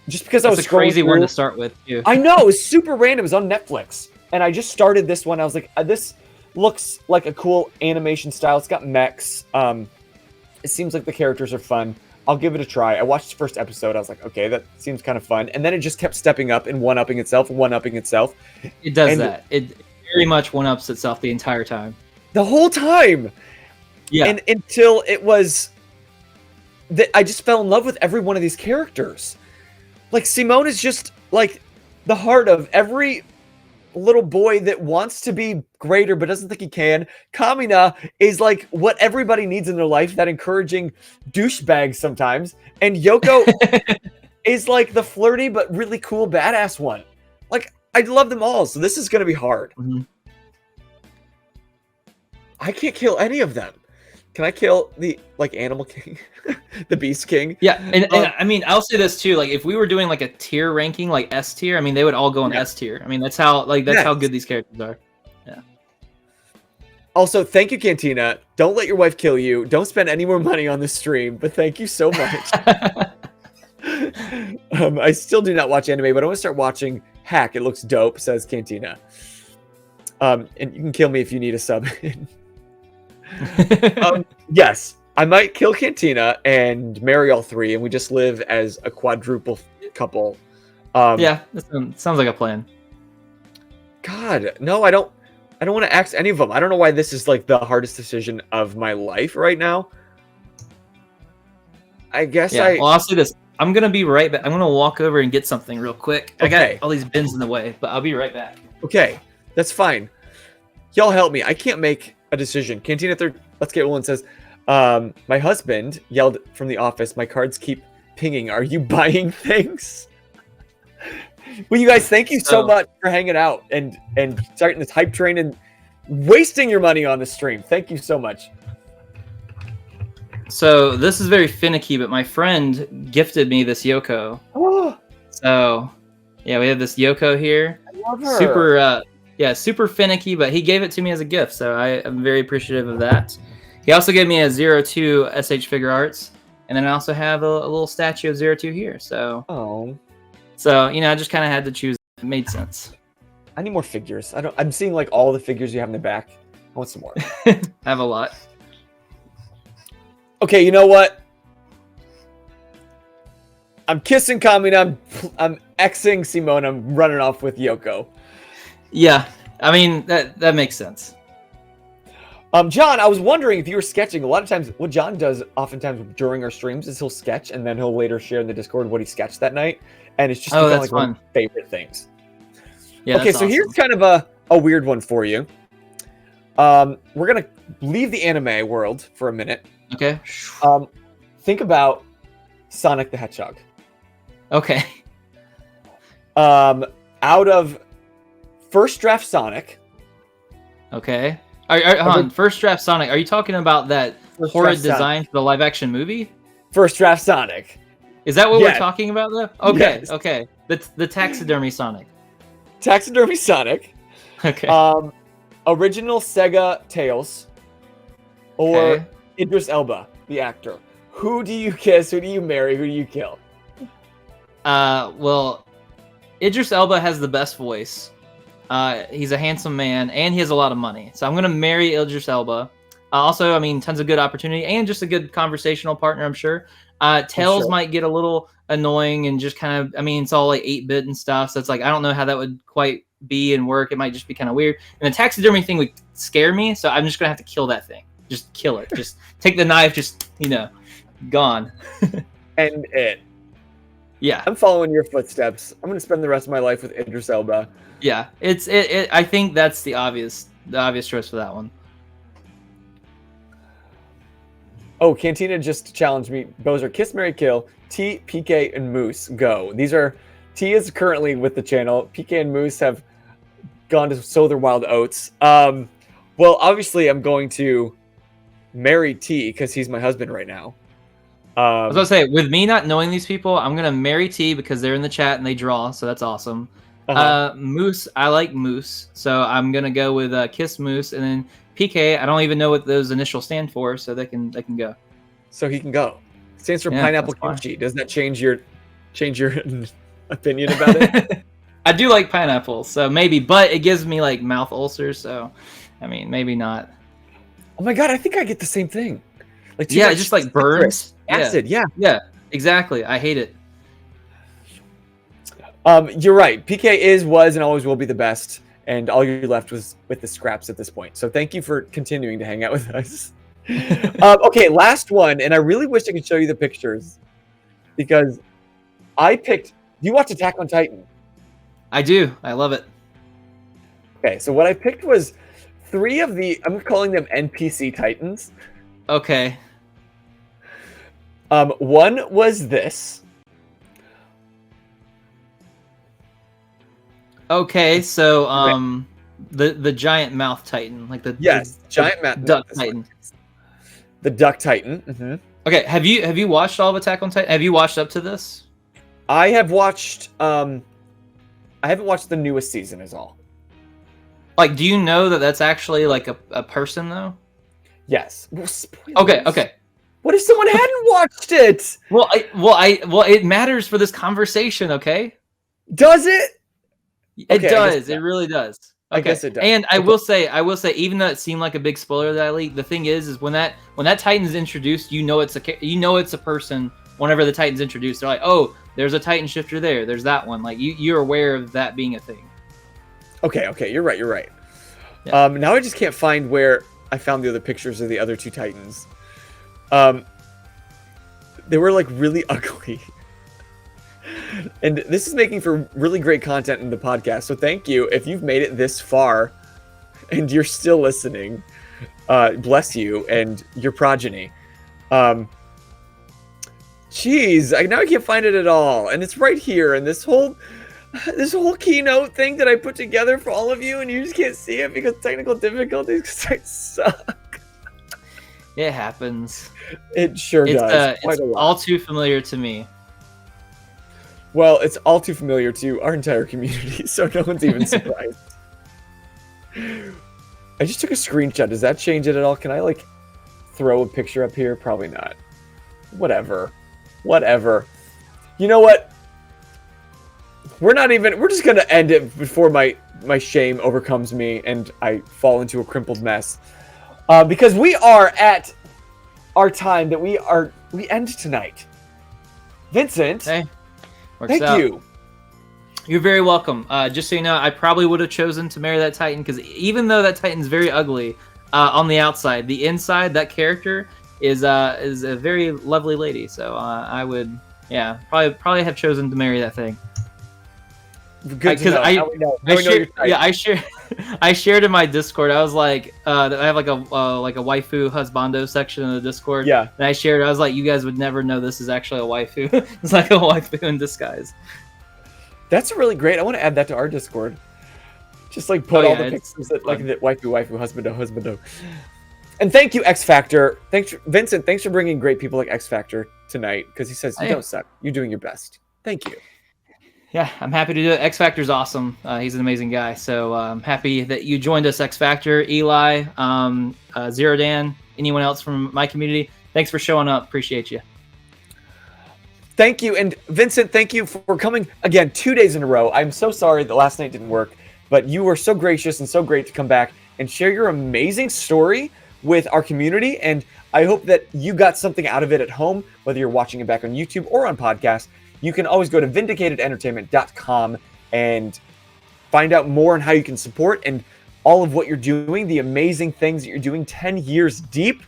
Just because I was a crazy through, one to start with too. I know, it was super random. It was on Netflix, and I just started this one. I was like, this looks like a cool animation style. It's got mechs. It seems like the characters are fun. I'll give it a try. I watched the first episode. I was like, okay, that seems kind of fun. And then it just kept stepping up and one-upping itself. It does that. It very much one-ups itself the entire time. The whole time. Yeah. And until it was that I just fell in love with every one of these characters. Like, Simone is just like the heart of every little boy that wants to be greater but doesn't think he can. Kamina is like what everybody needs in their life, that encouraging douchebag sometimes. And Yoko is like the flirty but really cool badass one. Like, I love them all, so this is going to be hard. Mm-hmm. I can't kill any of them. Can I kill the Animal King, the Beast King? Yeah, and I mean, I'll say this too. Like, if we were doing like a tier ranking, like S tier, I mean, they would all go in S tier. I mean, that's how how good these characters are. Yeah. Also, thank you, Cantina. Don't let your wife kill you. Don't spend any more money on the stream, but thank you so much. I still do not watch anime, but I want to start watching Hack. It looks dope, says Cantina. And you can kill me if you need a sub. Yes, I might kill Cantina and marry all three, and we just live as a quadruple couple. Yeah, that sounds like a plan. God, no, I don't want to axe any of them. I don't know why this is like the hardest decision of my life right now. I guess Well, I'll say this. I'm gonna be right back. I'm gonna walk over and get something real quick. Okay. I got all these bins in the way, but I'll be right back. Okay, that's fine. Y'all help me. I can't make a decision. Cantina Third, Let's Get One says, my husband yelled from the office, my cards keep pinging. Are you buying things? Well, you guys, thank you so much for hanging out and starting this hype train and wasting your money on the stream. Thank you so much. So this is very finicky, but my friend gifted me this Yoko. Oh, So yeah, we have this Yoko here. I love her. Super finicky, but he gave it to me as a gift, so I am very appreciative of that. He also gave me a 02 SH Figure Arts, and then I also have a little statue of 02 here. So I just kind of had to choose. It made sense. I need more figures. I'm seeing like all the figures you have in the back. I want some more. I have a lot. Okay, you know what? I'm kissing Kamina. I'm Xing Simone. I'm running off with Yoko. Yeah, I mean that makes sense. John, I was wondering if you were sketching. A lot of times, what John does oftentimes during our streams is he'll sketch, and then he'll later share in the Discord what he sketched that night, and it's just become like one of my favorite things. Yeah. Okay, so awesome. here's kind of a weird one for you. We're gonna leave the anime world for a minute. Okay. Think about Sonic the Hedgehog. Okay. Out of First Draft Sonic. Okay. Hold on. First Draft Sonic. Are you talking about that horrid design for the live action movie? First Draft Sonic. Is that what we're talking about, though? Okay. Yes. Okay. The taxidermy Sonic. Taxidermy Sonic. Okay. Original Sega Tails. Or Idris Elba, the actor. Who do you kiss? Who do you marry? Who do you kill? Well, Idris Elba has the best voice. He's a handsome man, and he has a lot of money. So I'm gonna marry Idris Elba. Also, I mean, tons of good opportunity and just a good conversational partner, I'm sure. Tails might get a little annoying and just kind of, I mean, it's all like 8-bit and stuff. So it's like, I don't know how that would quite be and work. It might just be kind of weird. And the taxidermy thing would scare me. So I'm just going to have to kill that thing. Just kill it. Just take the knife, just, gone. And it. Yeah. I'm following your footsteps. I'm going to spend the rest of my life with Idris Elba. Yeah. I think that's the obvious choice for that one. Oh, Cantina just challenged me. Boser, Kiss, Marry, Kill, T, PK, and Moose, go. T is currently with the channel. PK and Moose have gone to sow their wild oats. Well, obviously, I'm going to marry T because he's my husband right now. I was going to say, with me not knowing these people, I'm going to marry T because they're in the chat and they draw, so that's awesome. Moose, I like Moose, so I'm going to go with Kiss Moose, and then PK, I don't even know what those initials stand for, so they can go. So he can go. Stands for pineapple kimchi. Doesn't that change your opinion about it? I do like pineapple, so maybe, but it gives me like mouth ulcers, so I mean, maybe not. Oh my god, I think I get the same thing. Like it just like burns. Acid, yeah, exactly. I hate it. You're right. PK was, and always will be the best. And all you're left with the scraps at this point. So thank you for continuing to hang out with us. Okay, last one. And I really wish I could show you the pictures. Because I picked... You watch Attack on Titan? I do. I love it. Okay, so what I picked was 3 of the... I'm calling them NPC Titans. Okay. One was this. Okay, so the giant mouth titan, like the giant mouth duck titan. The duck titan. Mm-hmm. Okay, have you watched all of Attack on Titan? Have you watched up to this? I have watched. I haven't watched the newest season, is all. Like, do you know that that's actually like a person though? Yes. Well, okay. What if someone hadn't watched it? Well, it matters for this conversation. Okay. Does it? It does. It really does. Okay. I guess it does. And I will say, even though it seemed like a big spoiler that I leaked, the thing is when that Titan is introduced, it's a person. Whenever the Titan's introduced, they're like, oh, there's a Titan shifter there. There's that one. Like you're aware of that being a thing. Okay. You're right. Yeah. Now I just can't find where I found the other pictures of the other 2 Titans. They were like really ugly. And this is making for really great content in the podcast. So thank you. If you've made it this far and you're still listening, bless you and your progeny. Jeez, now I can't find it at all. And it's right here. And this whole keynote thing that I put together for all of you, and you just can't see it because technical difficulties, because I suck. It happens. It sure does. It's all too familiar to me. Well, it's all too familiar to our entire community, so no one's even surprised. I just took a screenshot. Does that change it at all? Can I, like, throw a picture up here? Probably not. Whatever. You know what? We're just going to end it before my shame overcomes me and I fall into a crumpled mess. Because we are at our time that we end tonight. Vincent. Hey. Thank you. You're very welcome. Just so you know, I probably would have chosen to marry that Titan because even though that Titan's very ugly on the outside, the inside, that character is a very lovely lady. So I would, probably have chosen to marry that thing. Good to know. I shared in my Discord. I was like, I have like a waifu husbando section in the Discord. Yeah. And I shared. I was like, you guys would never know this is actually a waifu. It's like a waifu in disguise. That's really great. I want to add that to our Discord. Just like put all the pictures that like the waifu husbando. And thank you, X Factor. Vincent. Thanks for bringing great people like X Factor tonight because he says you don't suck. You're doing your best. Thank you. Yeah, I'm happy to do it. X Factor's awesome. He's an amazing guy. So I'm happy that you joined us, X Factor, Eli, Zero Dan, anyone else from my community. Thanks for showing up. Appreciate you. Thank you. And Vincent, thank you for coming again 2 days in a row. I'm so sorry that last night didn't work, but you were so gracious and so great to come back and share your amazing story with our community. And I hope that you got something out of it at home, whether you're watching it back on YouTube or on podcast. You can always go to vindicatedentertainment.com and find out more on how you can support and all of what you're doing, the amazing things that you're doing 10 years deep,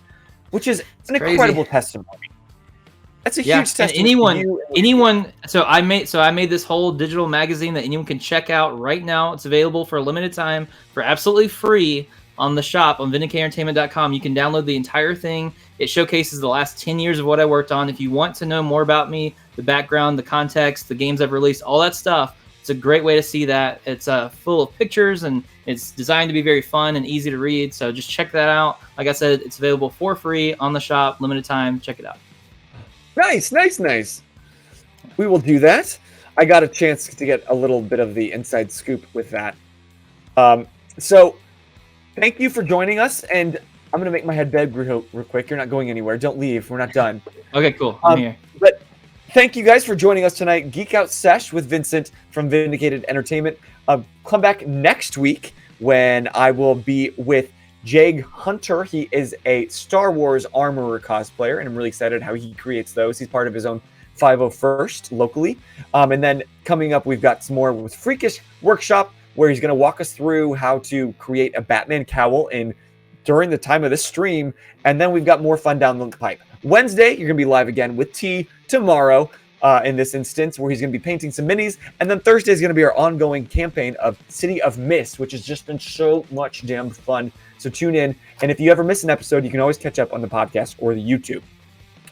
which is an incredible testimony. That's a huge testimony. Anyone. So I made this whole digital magazine that anyone can check out right now. It's available for a limited time for absolutely free on the shop on vindicatedentertainment.com. You can download the entire thing. It showcases the last 10 years of what I worked on. If you want to know more about me, the background, the context, the games I've released, all that stuff, it's a great way to see that. It's full of pictures and it's designed to be very fun and easy to read. So just check that out. Like I said, it's available for free on the shop, limited time. Check it out. Nice. We will do that. I got a chance to get a little bit of the inside scoop with that. So thank you for joining us, and I'm going to make my head bed real quick. You're not going anywhere. Don't leave. We're not done. Okay, cool. I'm here. But thank you guys for joining us tonight. Geek Out Sesh with Vincent from Vindicated Entertainment. Come back next week when I will be with Jag Hunter. He is a Star Wars armorer cosplayer, and I'm really excited how he creates those. He's part of his own 501st locally. And then coming up, we've got some more with Freakish Workshop, where he's going to walk us through how to create a Batman cowl during the time of this stream. And then we've got more fun down the pipe. Wednesday, you're going to be live again with T tomorrow. In this instance, where he's going to be painting some minis. And then Thursday is going to be our ongoing campaign of City of Mist, which has just been so much damn fun. So tune in. And if you ever miss an episode, you can always catch up on the podcast or the YouTube.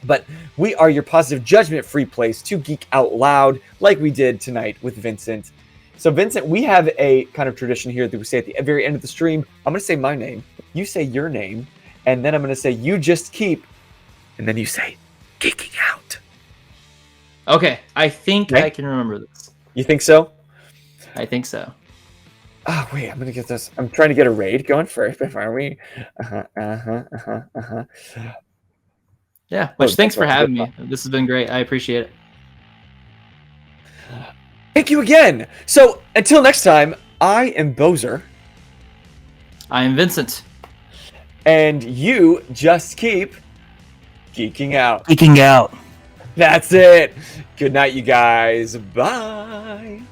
But we are your positive judgment-free place to geek out loud, like we did tonight with Vincent. So Vincent, we have a kind of tradition here that we say at the very end of the stream. I'm going to say my name. You say your name. And then I'm going to say, you just keep. And then you say, geeking out. Okay, I think I can remember this. You think so? I think so. Oh, wait, I'm going to get this. I'm trying to get a raid going first before we... Yeah, which thanks for having me. This has been great. I appreciate it. Thank you again. So, until next time, I am Boser. I am Vincent. And you just keep geeking out. Geeking out. That's it. Good night, you guys. Bye.